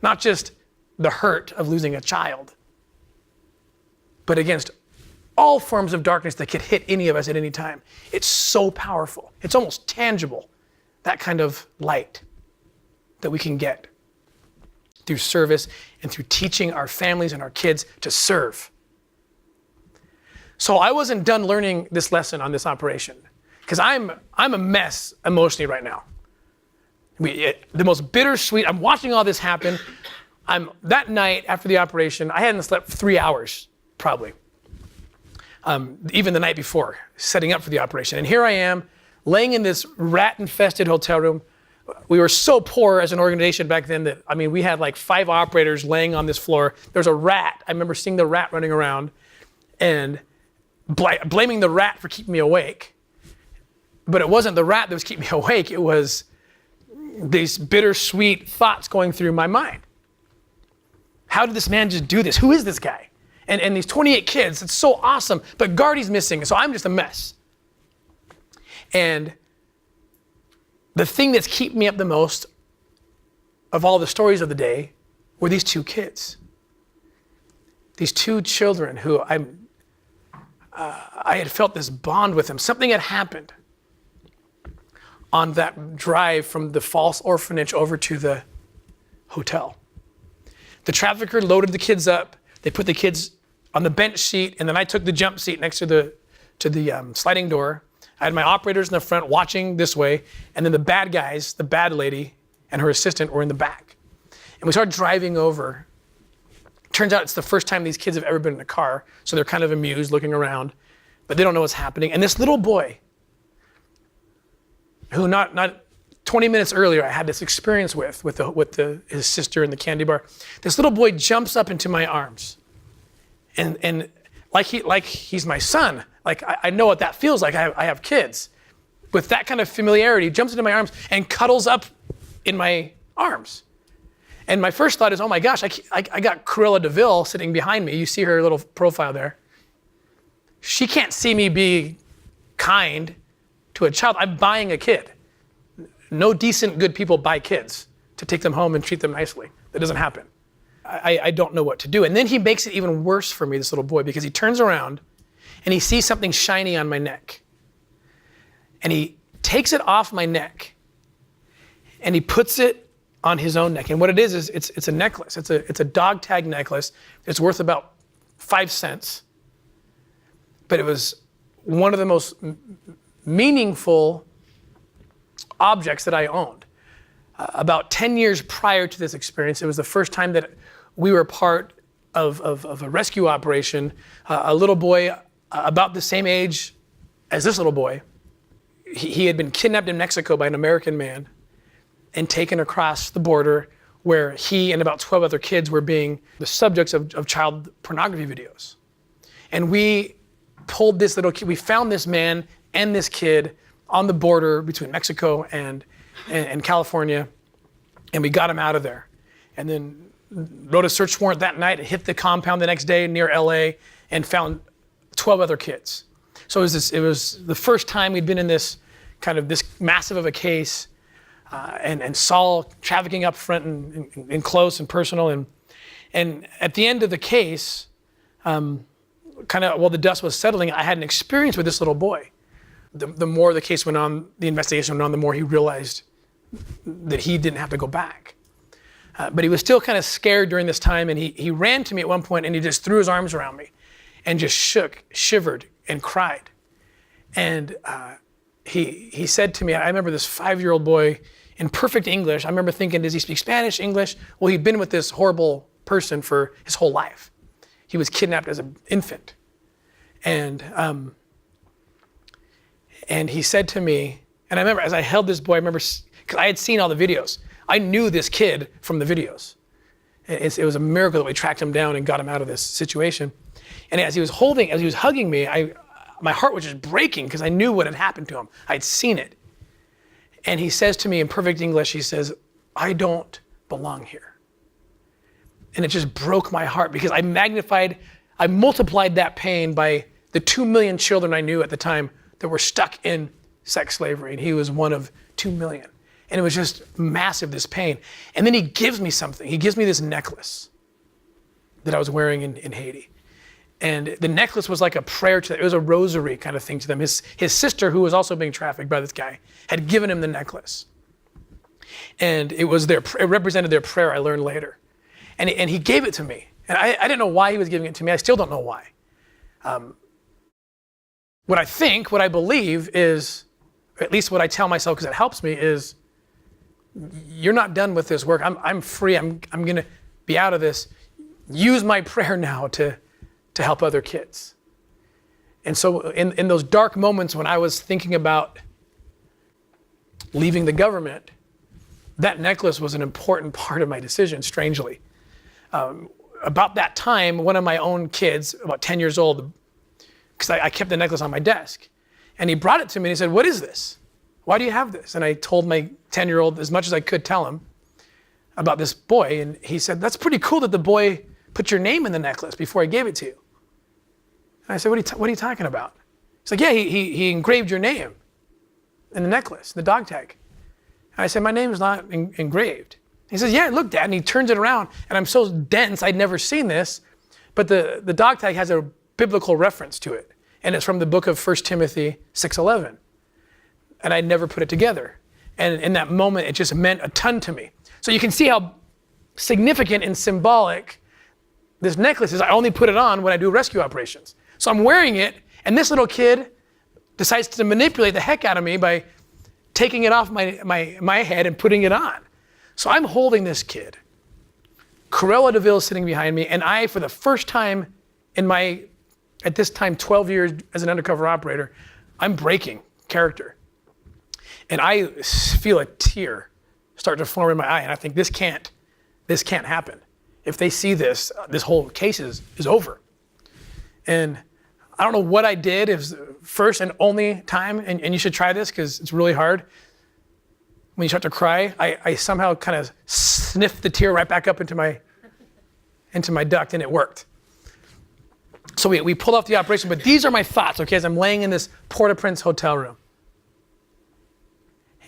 not just the hurt of losing a child, but against all forms of darkness that could hit any of us at any time. It's so powerful. It's almost tangible, that kind of light that we can get through service and through teaching our families and our kids to serve. So I wasn't done learning this lesson on this operation, because I'm a mess emotionally right now. The most bittersweet, I'm watching all this happen. That night after the operation, I hadn't slept 3 hours, probably. Even the night before, setting up for the operation. And here I am, laying in this rat-infested hotel room. We were so poor as an organization back then that, we had like 5 operators laying on this floor. There's a rat. I remember seeing the rat running around and blaming the rat for keeping me awake. But it wasn't the rat that was keeping me awake. It was these bittersweet thoughts going through my mind. How did this man just do this? Who is this guy? And these 28 kids, it's so awesome, but Gardy's missing, so I'm just a mess. And the thing that's keeping me up the most of all the stories of the day were these 2 kids. These 2 children who I had felt this bond with them. Something had happened on that drive from the false orphanage over to the hotel. The trafficker loaded the kids up. They put the kids on the bench seat, and then I took the jump seat next to the sliding door. I had my operators in the front watching this way, and then the bad guys, the bad lady and her assistant, were in the back. And we started driving over. Turns out it's the first time these kids have ever been in a car, so they're kind of amused, looking around, but they don't know what's happening. And this little boy, who not 20 minutes earlier I had this experience with his sister in the candy bar, this little boy jumps up into my arms, and like he's my son. Like I know what that feels like. I have kids. With that kind of familiarity, jumps into my arms and cuddles up in my arms. And my first thought is, oh my gosh, I got Cruella de Vil sitting behind me. You see her little profile there. She can't see me be kind to a child. I'm buying a kid. No decent, good people buy kids to take them home and treat them nicely. That doesn't happen. I don't know what to do. And then he makes it even worse for me, this little boy, because he turns around and he sees something shiny on my neck. And he takes it off my neck and he puts it on his own neck. And what it is it's a necklace. It's a dog tag necklace. It's worth about 5 cents. But it was one of the most meaningful objects that I owned. About 10 years prior to this experience, it was the first time that we were part of a rescue operation. A little boy about the same age as this little boy, he had been kidnapped in Mexico by an American man and taken across the border, where he and about 12 other kids were being the subjects of child pornography videos. And we pulled this little kid, we found this man and this kid on the border between Mexico and California, and we got him out of there. And then wrote a search warrant that night and hit the compound the next day near LA and found 12 other kids. So it was the first time we'd been in this massive of a case, and saw trafficking up front and close and personal. And at the end of the case, while the dust was settling, I had an experience with this little boy. The more the case went on, the investigation went on, the more he realized that he didn't have to go back. But he was still kind of scared during this time, and he ran to me at one point and he just threw his arms around me. and just shook, shivered, and cried. And he said to me, I remember this 5-year-old boy in perfect English. I remember thinking, does he speak Spanish, English? Well, he'd been with this horrible person for his whole life. He was kidnapped as an infant. And he said to me, and I remember as I held this boy, I remember, because I had seen all the videos. I knew this kid from the videos. It was a miracle that we tracked him down and got him out of this situation. And as he was hugging me, my heart was just breaking because I knew what had happened to him. I'd seen it. And he says to me in perfect English, he says, I don't belong here. And it just broke my heart because I multiplied that pain by the 2 million children I knew at the time that were stuck in sex slavery. And he was one of 2 million. And it was just massive, this pain. And then he gives me something. He gives me this necklace that I was wearing in Haiti. And the necklace was like a prayer to them. It was a rosary kind of thing to them. His sister, who was also being trafficked by this guy, had given him the necklace. And it represented their prayer, I learned later. And he gave it to me. And I didn't know why he was giving it to me. I still don't know why. What I believe is, or at least what I tell myself because it helps me, is you're not done with this work. I'm free. I'm going to be out of this. Use my prayer now to help other kids. And so in those dark moments when I was thinking about leaving the government, that necklace was an important part of my decision, strangely. About that time, one of my own kids, about 10 years old, because I kept the necklace on my desk, and he brought it to me and he said, what is this? Why do you have this? And I told my 10-year-old as much as I could tell him about this boy, and he said, that's pretty cool that the boy put your name in the necklace before he gave it to you. And I said, what are you talking about? He's like, yeah, he engraved your name in the necklace, the dog tag. And I said, my name is not engraved. He says, yeah, look, Dad. And he turns it around, and I'm so dense, I'd never seen this, but the dog tag has a biblical reference to it, and it's from the book of 1 Timothy 6:11. And I never put it together. And in that moment, it just meant a ton to me. So you can see how significant and symbolic this necklace is. I only put it on when I do rescue operations. So I'm wearing it, and this little kid decides to manipulate the heck out of me by taking it off my head and putting it on. So I'm holding this kid. Corella DeVille is sitting behind me, and I, for the first time in at this time, 12 years as an undercover operator, I'm breaking character. And I feel a tear start to form in my eye, and I think this can't happen. If they see this whole case is over. And I don't know what I did. It was the first and only time, and you should try this because it's really hard. When you start to cry, I somehow kind of sniffed the tear right back up into my duct, and it worked. So we pulled off the operation, but these are my thoughts, okay, as I'm laying in this Port-au-Prince hotel room.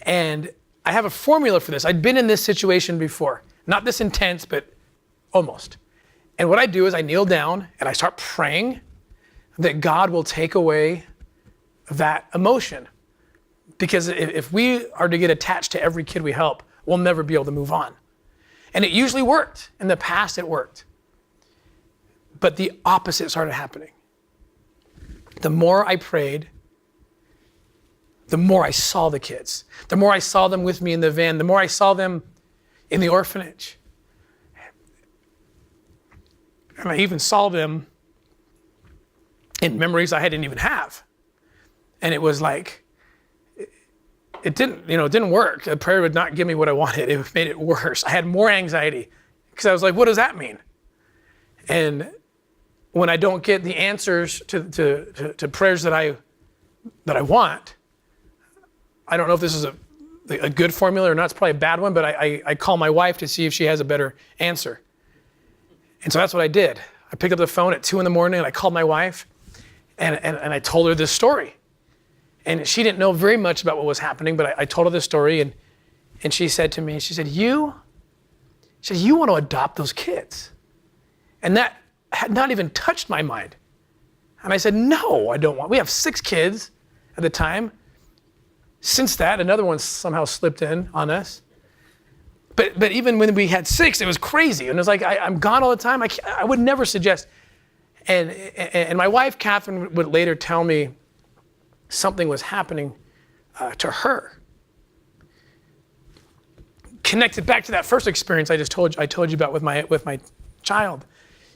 And I have a formula for this. I'd been in this situation before. Not this intense, but almost. And what I do is I kneel down and I start praying that God will take away that emotion. Because if we are to get attached to every kid we help, we'll never be able to move on. And it usually worked. In the past, it worked. But the opposite started happening. The more I prayed, the more I saw the kids. The more I saw them with me in the van, the more I saw them in the orphanage. And I even saw them in memories I didn't even have. And it was like, it didn't work. The prayer would not give me what I wanted. It made it worse. I had more anxiety because I was like, what does that mean? And when I don't get the answers to prayers that I want, I don't know if this is a good formula or not. It's probably a bad one, but I call my wife to see if she has a better answer. And so that's what I did. I picked up the phone at 2 a.m. and I called my wife and I told her this story. And she didn't know very much about what was happening, but I told her this story and she said to me, she said, you want to adopt those kids. And that had not even touched my mind. And I said, no, I don't want. We have 6 kids at the time. Since that, another one somehow slipped in on us. But even when we had 6, it was crazy. And it was like, I'm gone all the time. I would never suggest. And my wife, Catherine, would later tell me something was happening to her. Connected back to that first experience I told you about with my child,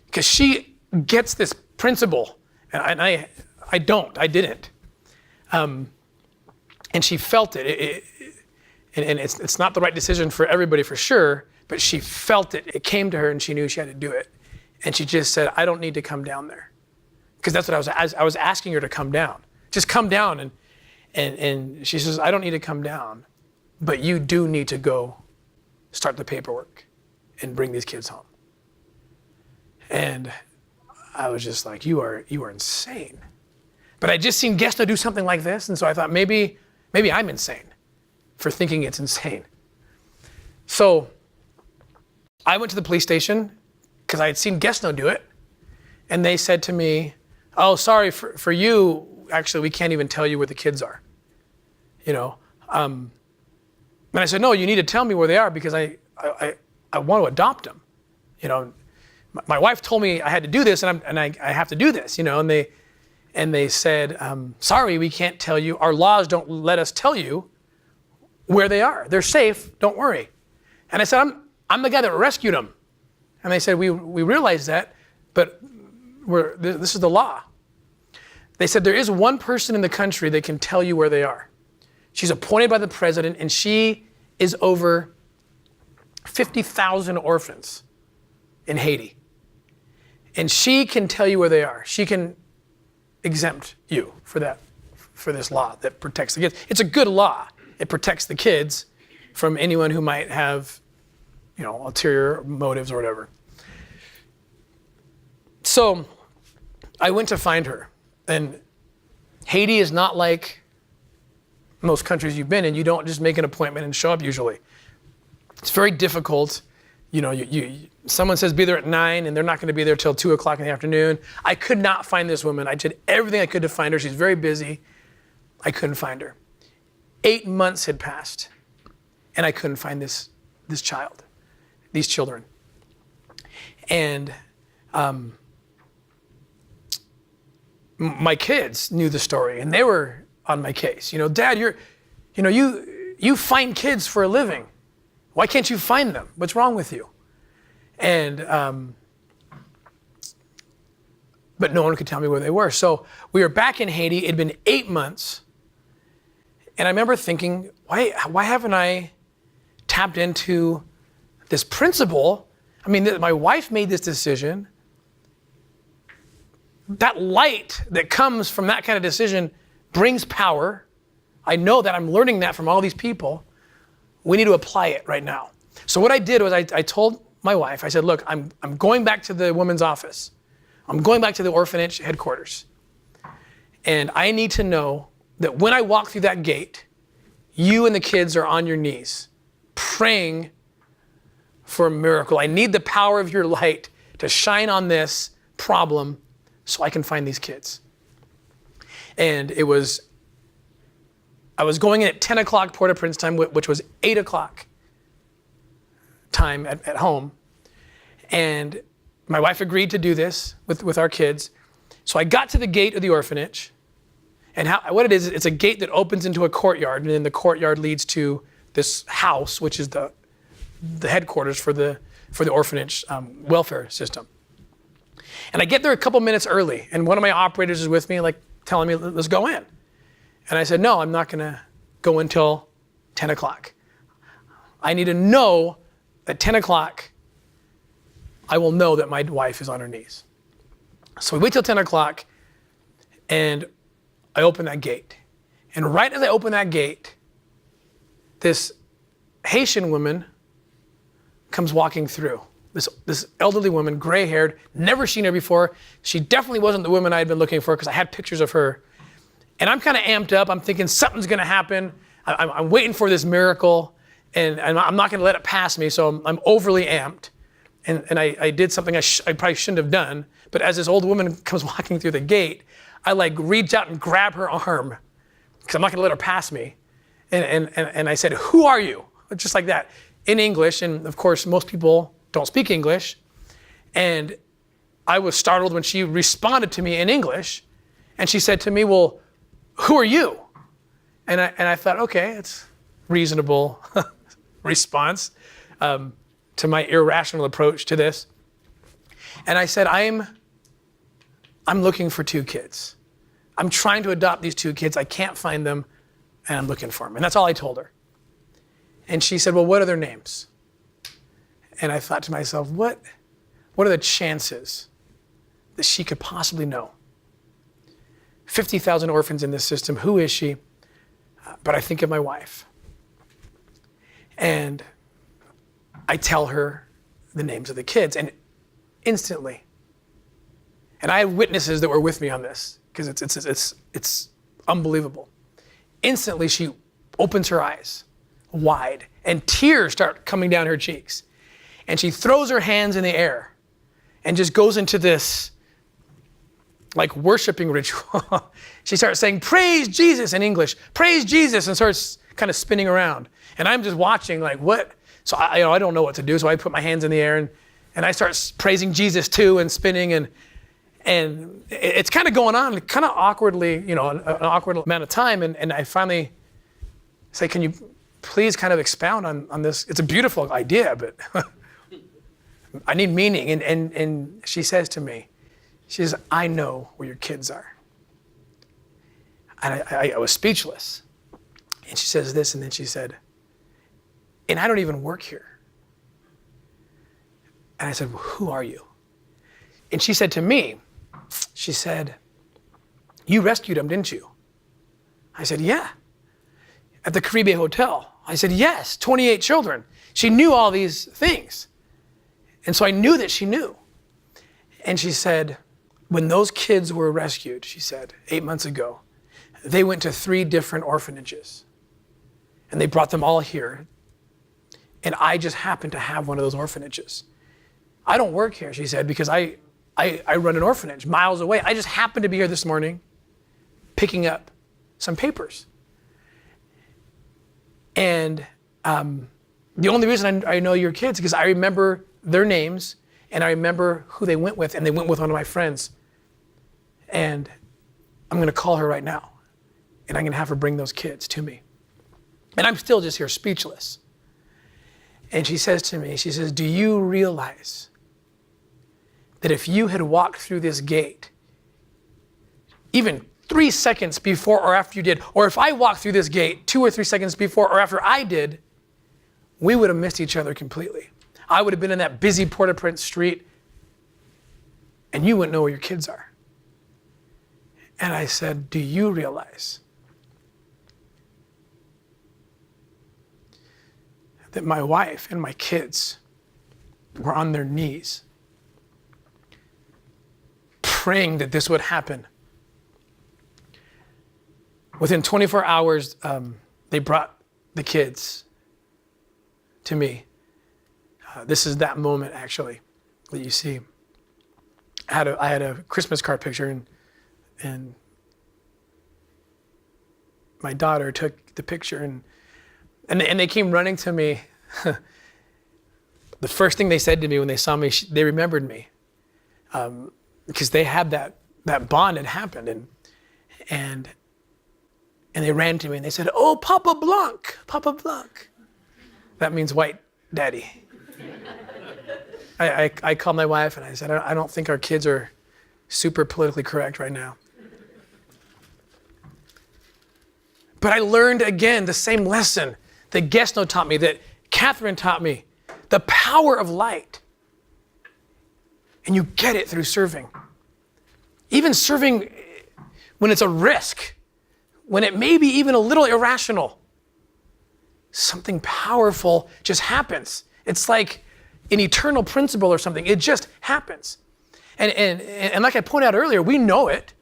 because she gets this principle, and I didn't, and she felt it. And it's not the right decision for everybody for sure, but she felt it. It came to her, and she knew she had to do it, and she just said, "I don't need to come down there," because that's what I was asking her to come down, just come down, and she says, "I don't need to come down, but you do need to go start the paperwork and bring these kids home." And I was just like, you are insane. But I'd just seen Gesno do something like this, and so I thought maybe I'm insane for thinking it's insane. So I went to the police station because I had seen Gesno do it, and they said to me, "Oh, sorry, for you, actually, we can't even tell you where the kids are." And I said, "No, you need to tell me where they are because I want to adopt them." My wife told me I had to do this, and I have to do this. And they said, "Sorry, we can't tell you. Our laws don't let us tell you where they are. They're safe. Don't worry." And I said, "I'm the guy that rescued them." And they said, "We realize that, but this is the law." They said, "There is one person in the country that can tell you where they are. She's appointed by the president, and she is over 50,000 orphans in Haiti. And she can tell you where they are. She can exempt you for this law that protects the kids." It's a good law. It protects the kids from anyone who might have, ulterior motives or whatever. So I went to find her, and Haiti is not like most countries you've been in. You don't just make an appointment and show up usually. It's very difficult. Someone says be there at 9 and they're not going to be there till 2 o'clock in the afternoon. I could not find this woman. I did everything I could to find her. She's very busy. I couldn't find her. 8 months had passed, and I couldn't find this child, these children. And my kids knew the story, and they were on my case. "Dad, you find kids for a living. Why can't you find them? What's wrong with you?" And but no one could tell me where they were. So we were back in Haiti. It had been 8 months. And I remember thinking, why haven't I tapped into this principle? I mean, my wife made this decision. That light that comes from that kind of decision brings power. I know that. I'm learning that from all these people. We need to apply it right now. So what I did was I told my wife, I said, "Look, I'm going back to the women's office. I'm going back to the orphanage headquarters. And I need to know that when I walk through that gate, you and the kids are on your knees praying for a miracle. I need the power of your light to shine on this problem so I can find these kids." And I was going in at 10 o'clock Port-au-Prince time, which was 8 o'clock time at home. And my wife agreed to do this with our kids. So I got to the gate of the orphanage. And what it is, it's a gate that opens into a courtyard, and then the courtyard leads to this house, which is the headquarters for the orphanage welfare system. And I get there a couple minutes early, and one of my operators is with me, telling me, "Let's go in." And I said, "No, I'm not going to go until 10 o'clock. I need to know at 10 o'clock, I will know that my wife is on her knees." So we wait till 10 o'clock, and I open that gate. And right as I open that gate, this Haitian woman comes walking through. This elderly woman, gray-haired, never seen her before. She definitely wasn't the woman I had been looking for because I had pictures of her. And I'm kind of amped up. I'm thinking something's going to happen. I'm waiting for this miracle, and I'm not going to let it pass me, so I'm overly amped. And I did something I probably shouldn't have done. But as this old woman comes walking through the gate, I reach out and grab her arm because I'm not going to let her pass me. And I said, "Who are you?" Just like that, in English. And of course, most people don't speak English. And I was startled when she responded to me in English, and she said to me, well, who are you? And I thought, okay, it's reasonable response to my irrational approach to this. And I said, I'm looking for 2 kids. I'm trying to adopt these 2 kids. I can't find them, and I'm looking for them. And that's all I told her. And she said, well, what are their names? And I thought to myself, what are the chances that she could possibly know? 50,000 orphans in this system. Who is she? But I think of my wife. And I tell her the names of the kids, and instantly, and I have witnesses that were with me on this, because it's unbelievable. Instantly, she opens her eyes wide, and tears start coming down her cheeks. And she throws her hands in the air and just goes into this like worshiping ritual. She starts saying, praise Jesus in English, praise Jesus, and starts kind of spinning around. And I'm just watching like, what? So I don't know what to do. So I put my hands in the air and I start praising Jesus too and spinning and it's kind of going on kind of awkwardly, an awkward amount of time. And I finally say, can you please kind of expound on this? It's a beautiful idea, but I need meaning. And she says to me, she says, I know where your kids are. And I was speechless. And she says this, and then she said, and I don't even work here. And I said, well, who are you? And she said to me, she said, you rescued them, didn't you? I said, yeah. At the Caribe Hotel. I said, yes, 28 children. She knew all these things. And so I knew that she knew. And she said, when those kids were rescued, she said, 8 months ago, they went to 3 different orphanages. And they brought them all here. And I just happened to have one of those orphanages. I don't work here, she said, because I run an orphanage miles away. I just happened to be here this morning picking up some papers. And the only reason I know your kids is because I remember their names and I remember who they went with, and they went with one of my friends. And I'm gonna call her right now and I'm gonna have her bring those kids to me. And I'm still just here speechless. And she says to me, she says, do you realize that if you had walked through this gate, even 3 seconds before or after you did, or if I walked through this gate 2 or 3 seconds before or after I did, we would have missed each other completely. I would have been in that busy Port-au-Prince street and you wouldn't know where your kids are. And I said, do you realize that my wife and my kids were on their knees praying that this would happen? Within 24 hours, they brought the kids to me. This is that moment, actually, that you see. I had a Christmas card picture, and my daughter took the picture, and they came running to me. The first thing they said to me when they saw me, they remembered me, because they had that bond had happened, and they ran to me and they said, "Oh, Papa Blanc, Papa Blanc." That means white daddy. I called my wife and I said, I don't think our kids are super politically correct right now. But I learned again the same lesson that Gesno taught me, that Catherine taught me, the power of light. And you get it through serving. Even serving when it's a risk, when it may be even a little irrational, something powerful just happens. It's like an eternal principle or something. It just happens. And like I pointed out earlier, we know it.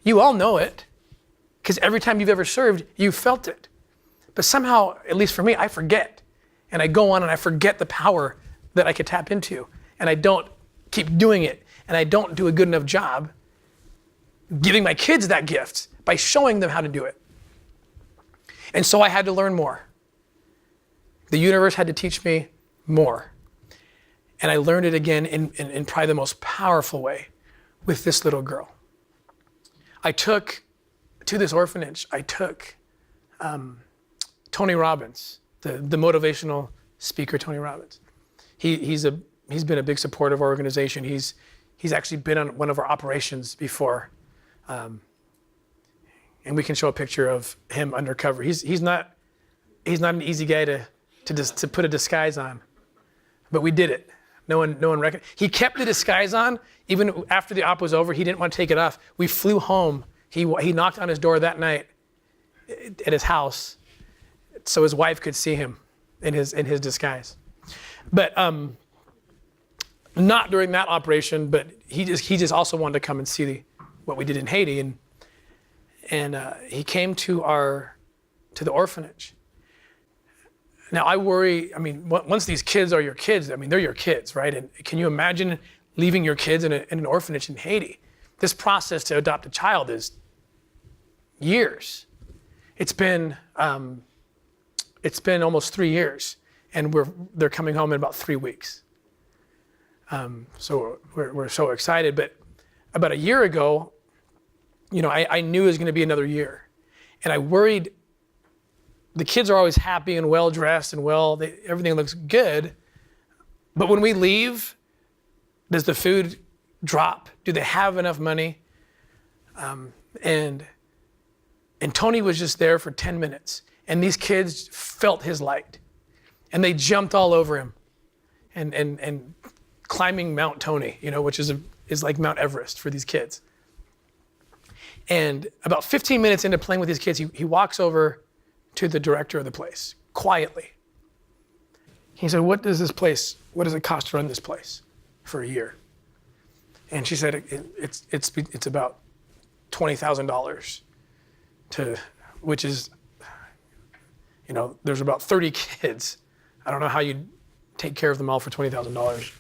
You all know it. Because every time you've ever served, you felt it. But somehow, at least for me, I forget. And I go on and I forget the power that I could tap into. And I don't keep doing it. And I don't do a good enough job giving my kids that gift by showing them how to do it. And so I had to learn more. The universe had to teach me more. And I learned it again in probably the most powerful way with this little girl. I took to this orphanage, Tony Robbins, the motivational speaker, Tony Robbins. He's been a big supporter of our organization. He's actually been on one of our operations before. And we can show a picture of him undercover. He's not an easy guy to put a disguise on, but we did it. No one reckoned. He kept the disguise on even after the op was over. He didn't want to take it off. We flew home. He knocked on his door that night at his house, so his wife could see him in his disguise. But not during that operation. But he just also wanted to come and see what we did in Haiti, and he came to the orphanage. Now I worry, once these kids are your kids, they're your kids, right? And can you imagine leaving your kids in an orphanage in Haiti? This process to adopt a child is years. It's been almost 3 years, and they're coming home in about 3 weeks. So we're so excited. But about a year ago, I knew it was going to be another year, and I worried. The kids are always happy and well dressed and everything looks good. But when we leave, does the food drop? Do they have enough money? And Tony was just there for 10 minutes, and these kids felt his light, and they jumped all over him, and climbing Mount Tony, which is like Mount Everest for these kids. And about 15 minutes into playing with these kids, he walks over to the director of the place, quietly. He said, what does it cost to run this place for a year? And she said, it's about $20,000 which is, there's about 30 kids. I don't know how you take care of them all for $20,000.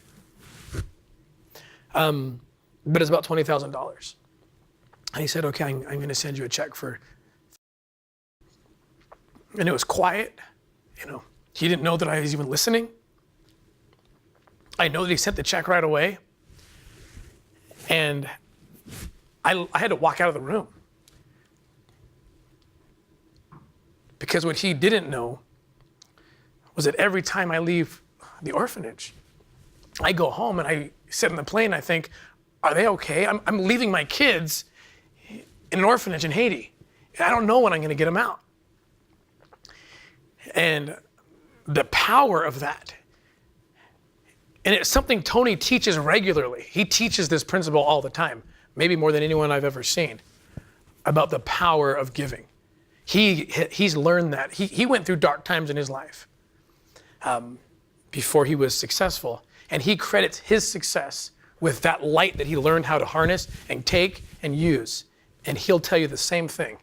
But it's about $20,000. And he said, okay, I'm going to send you a check for. And it was quiet. He didn't know that I was even listening. I know that he sent the check right away. And I had to walk out of the room. Because what he didn't know was that every time I leave the orphanage, I go home and I sit on the plane and I think, are they okay? I'm leaving my kids in an orphanage in Haiti. I don't know when I'm going to get them out. And the power of that, and it's something Tony teaches regularly. He teaches this principle all the time, maybe more than anyone I've ever seen, about the power of giving. He's learned that. He went through dark times in his life before he was successful, and he credits his success with that light that he learned how to harness and take and use. And he'll tell you the same thing.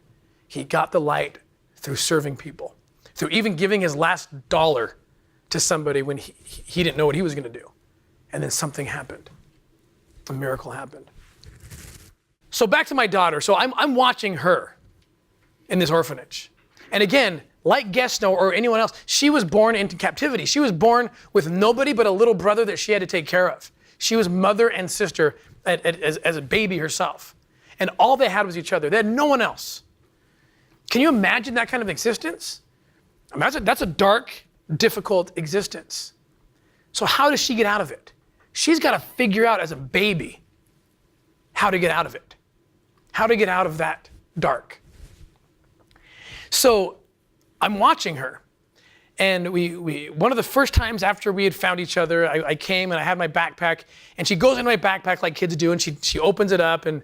He got the light through serving people, through even giving his last dollar to somebody when he didn't know what he was going to do. And then something happened. A miracle happened. So back to my daughter. So I'm watching her in this orphanage. And again, like Gesno or anyone else, she was born into captivity. She was born with nobody but a little brother that she had to take care of. She was mother and sister as a baby herself. And all they had was each other. They had no one else. Can you imagine that kind of existence? That's a dark, difficult existence. So how does she get out of it? She's got to figure out as a baby how to get out of it, how to get out of that dark. So I'm watching her, and we one of the first times after we had found each other, I came and I had my backpack, and she goes into my backpack like kids do, and she opens it up and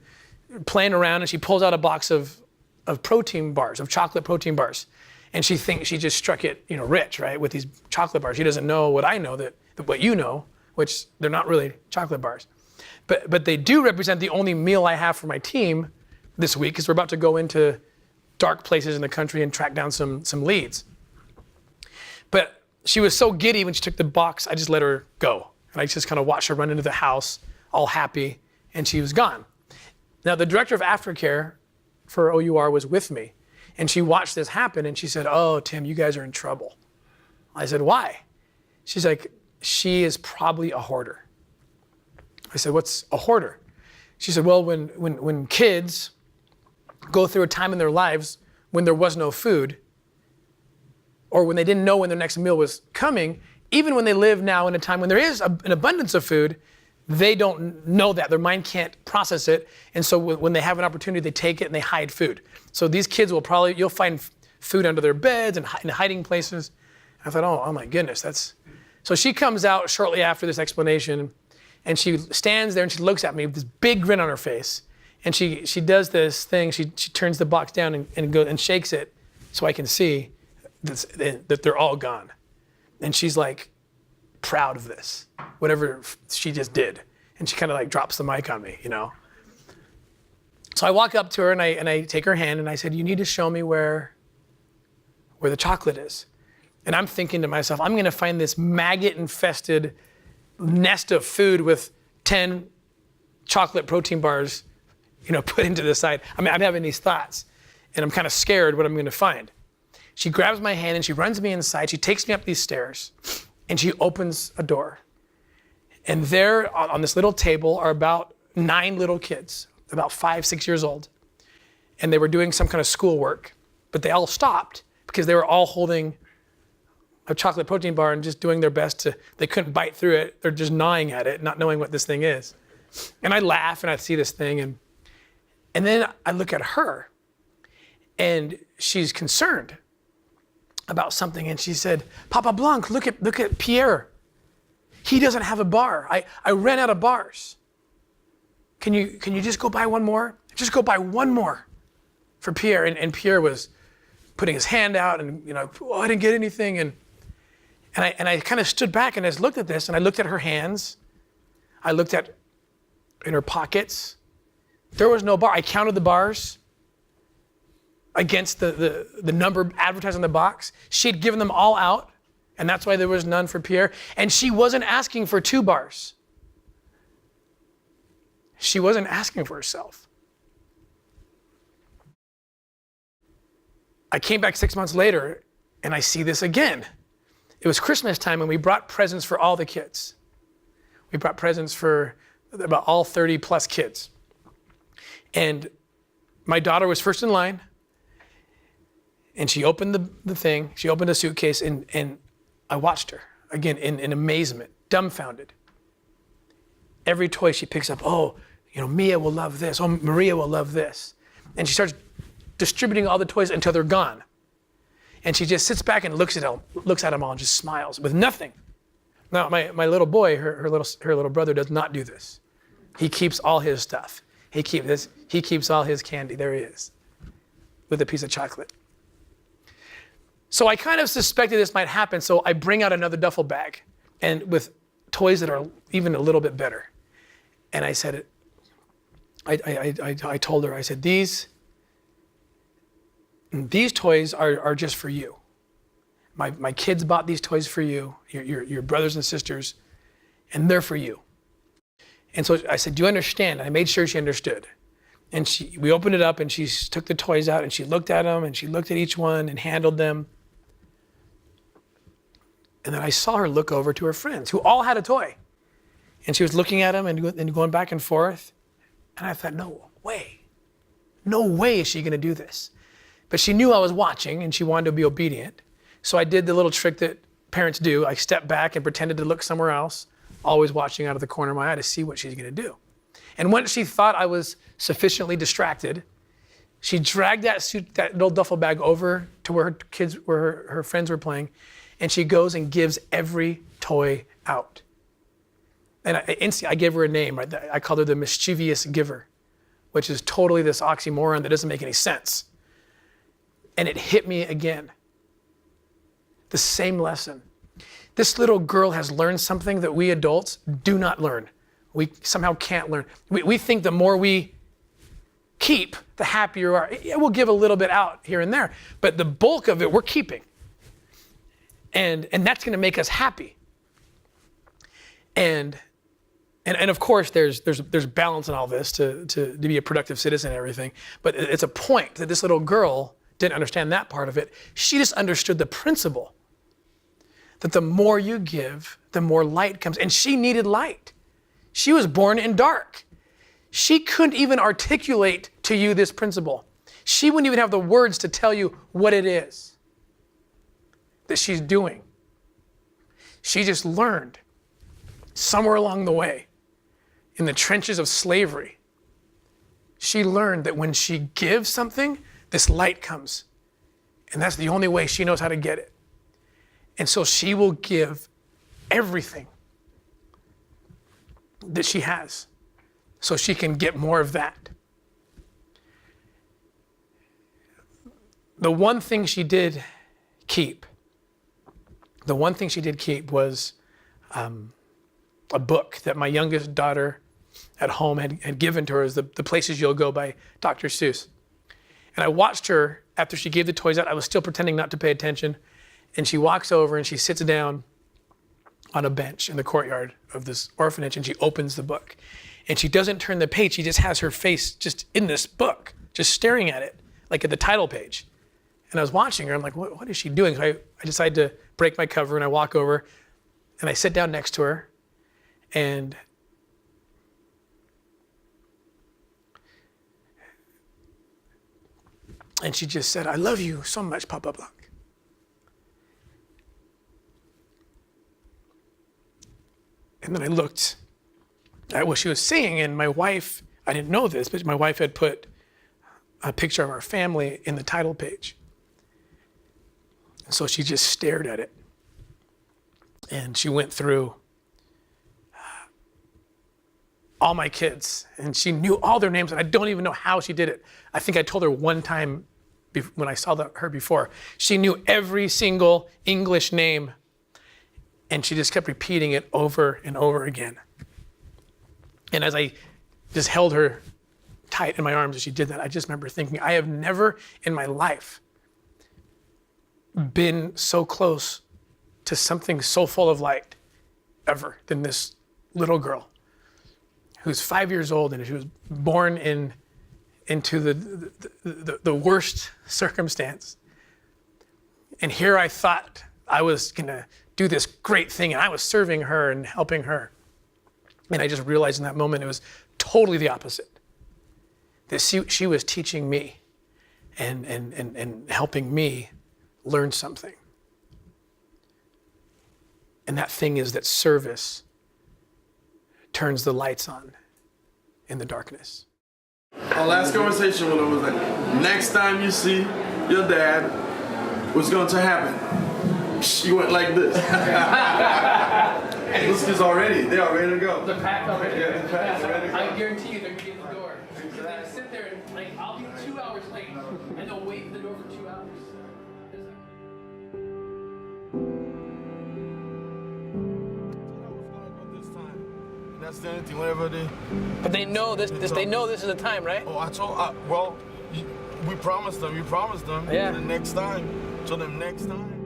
playing around, and she pulls out a box of protein bars, of chocolate protein bars. And she thinks she just struck it, rich, right, with these chocolate bars. She doesn't know what I know, that what you know, which they're not really chocolate bars. But they do represent the only meal I have for my team this week, because we're about to go into dark places in the country and track down some leads. But she was so giddy when she took the box, I just let her go. And I just kind of watched her run into the house, all happy, and she was gone. Now, the director of aftercare for OUR was with me. And she watched this happen, and she said, oh, Tim, you guys are in trouble. I said, why? She's like, she is probably a hoarder. I said, what's a hoarder? She said, well, when kids go through a time in their lives when there was no food, or when they didn't know when their next meal was coming, even when they live now in a time when there is an abundance of food, they don't know that. Their mind can't process it. And so when they have an opportunity, they take it and they hide food. So these kids you'll find food under their beds and in hiding places. I thought, oh my goodness, So she comes out shortly after this explanation, and she stands there and she looks at me with this big grin on her face. And she does this thing, she turns the box down and shakes it so I can see that they're all gone. And she's like proud of this, whatever she just did. And she kind of like drops the mic on me, you know? So I walk up to her and I take her hand and I said, you need to show me where the chocolate is. And I'm thinking to myself, I'm gonna find this maggot-infested nest of food with 10 chocolate protein bars, you know, put into the side. I mean, I'm having these thoughts and I'm kind of scared what I'm gonna find. She grabs my hand and she runs me inside. She takes me up these stairs and she opens a door. And there on this little table are about 9 little kids, about 5, 6 years old. And they were doing some kind of schoolwork, but they all stopped because they were all holding a chocolate protein bar and just doing their best they couldn't bite through it. They're just gnawing at it, not knowing what this thing is. And I laugh and I see this thing and then I look at her and she's concerned about something, and she said, Papa Blanc, look at Pierre. He doesn't have a bar. I ran out of bars. Can you just go buy one more? Just go buy one more for Pierre. And Pierre was putting his hand out and, you know, I didn't get anything. And I kind of stood back and I just looked at this and I looked at her hands. I looked at in her pockets. There was no bar. I counted the bars against the number advertised on the box. She had given them all out, and that's why there was none for Pierre. And she wasn't asking for 2 bars. She wasn't asking for herself. I came back 6 months later, and I see this again. It was Christmas time, and we brought presents for all the kids. We brought presents for about all 30 plus kids. And my daughter was first in line. And she opened the thing, she opened a suitcase, and I watched her, again, in amazement, dumbfounded. Every toy she picks up, oh, you know, Mia will love this, oh, Maria will love this. And she starts distributing all the toys until they're gone. And she just sits back and looks at them all and just smiles with nothing. Now, my little boy, her little brother does not do this. He keeps all his stuff. He keeps all his candy, there he is, with a piece of chocolate. So I kind of suspected this might happen, so I bring out another duffel bag and with toys that are even a little bit better. And I said, I told her, I said, these toys are just for you. My kids bought these toys for you, your brothers and sisters, and they're for you. And so I said, do you understand? And I made sure she understood. And we opened it up and she took the toys out and she looked at them and she looked at each one and handled them. And then I saw her look over to her friends who all had a toy. And she was looking at them and going back and forth. And I thought, no way is she gonna do this. But she knew I was watching and she wanted to be obedient. So I did the little trick that parents do. I stepped back and pretended to look somewhere else, always watching out of the corner of my eye to see what she's gonna do. And once she thought I was sufficiently distracted, she dragged that little duffel bag over to where her friends were playing, and she goes and gives every toy out. And I gave her a name. I called her the mischievous giver, which is totally this oxymoron that doesn't make any sense. And it hit me again. The same lesson. This little girl has learned something that we adults do not learn. We somehow can't learn. We think the more we keep, the happier we are. Yeah, we'll give a little bit out here and there, but the bulk of it we're keeping. And that's gonna make us happy. And of course there's balance in all this to be a productive citizen and everything, but it's a point that this little girl didn't understand that part of it. She just understood the principle that the more you give, the more light comes. And she needed light. She was born in dark. She couldn't even articulate to you this principle. She wouldn't even have the words to tell you what it is that she's doing. She just learned somewhere along the way, in the trenches of slavery, she learned that when she gives something, this light comes. And that's the only way she knows how to get it. And so she will give everything that she has so she can get more of that. The one thing she did keep was a book that my youngest daughter at home had given to her, as the Places You'll Go by Dr. Seuss. And I watched her after she gave the toys out. I was still pretending not to pay attention. And she walks over and she sits down on a bench in the courtyard of this orphanage, and she opens the book. And she doesn't turn the page. She just has her face just in this book, just staring at it, like at the title page. And I was watching her. I'm like, what is she doing? So I decide to break my cover, and I walk over and I sit down next to her. And she just said, "I love you so much, Papa Blanc." And then I looked at what she was saying, and my wife, I didn't know this, but my wife had put a picture of our family in the title page. And so she just stared at it. And she went through all my kids, and she knew all their names, and I don't even know how she did it. I think I told her one time when I saw her before. She knew every single English name, and she just kept repeating it over and over again. And as I just held her tight in my arms as she did that, I just remember thinking, I have never in my life been so close to something so full of light ever than this little girl who's 5 years old, and she was born into the worst circumstance. And here I thought I was gonna do this great thing, and I was serving her and helping her. And I just realized in that moment it was totally the opposite. That she was teaching me and helping me learn something. And that thing is that service turns the lights on in the darkness. Our last conversation with her was like, next time you see your dad, what's going to happen? She went like this. This is already, they're all ready to go. The pack already? Yeah, the pack's ready to go. I guarantee you they're gonna get in the door. Because they're gonna sit there and like, I'll be 2 hours late, and they'll wait in the door for 2 hours. That's the only thing, whatever they... But they know this is the time, right? Oh, well, we promised them. Yeah. The next time. So them next time.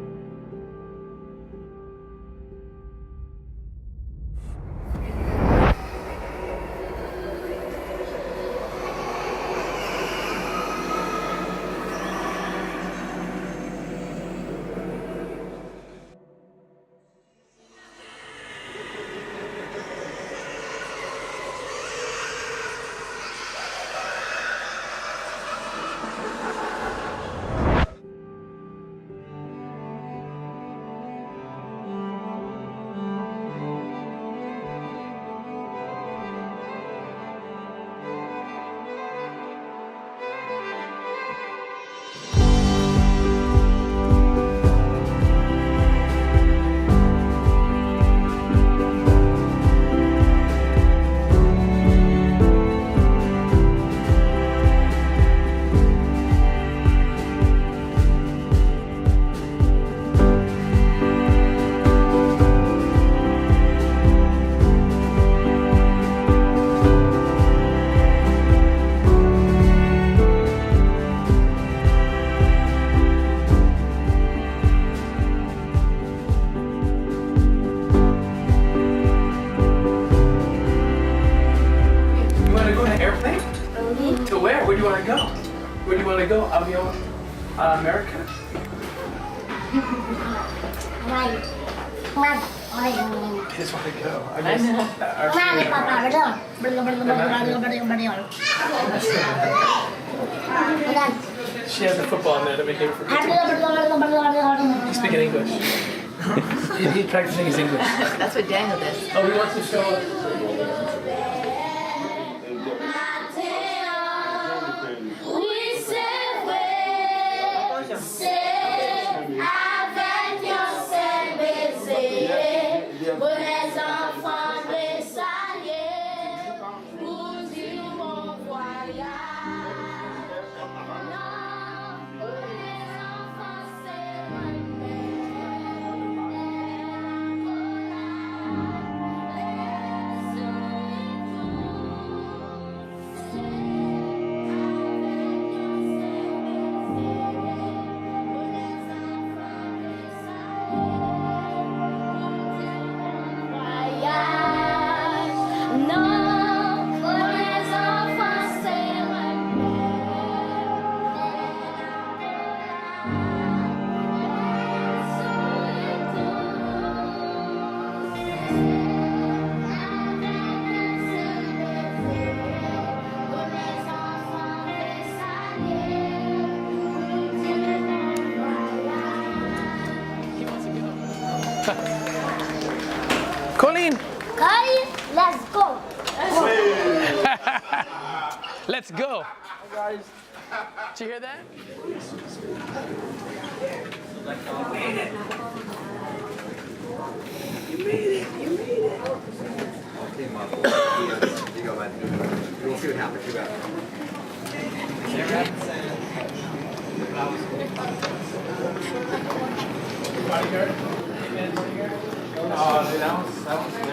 Where do you want to go? Avion America? Right. I just want to go. I guess she has the football in there to make him forget. He's speaking English. He's practicing his English. That's what Daniel does. Oh, he wants to show us. Colleen, Guys, let's go. let's go. Did you hear that? We'll see what happens. You got Bodyguard? Oh, dude, that one's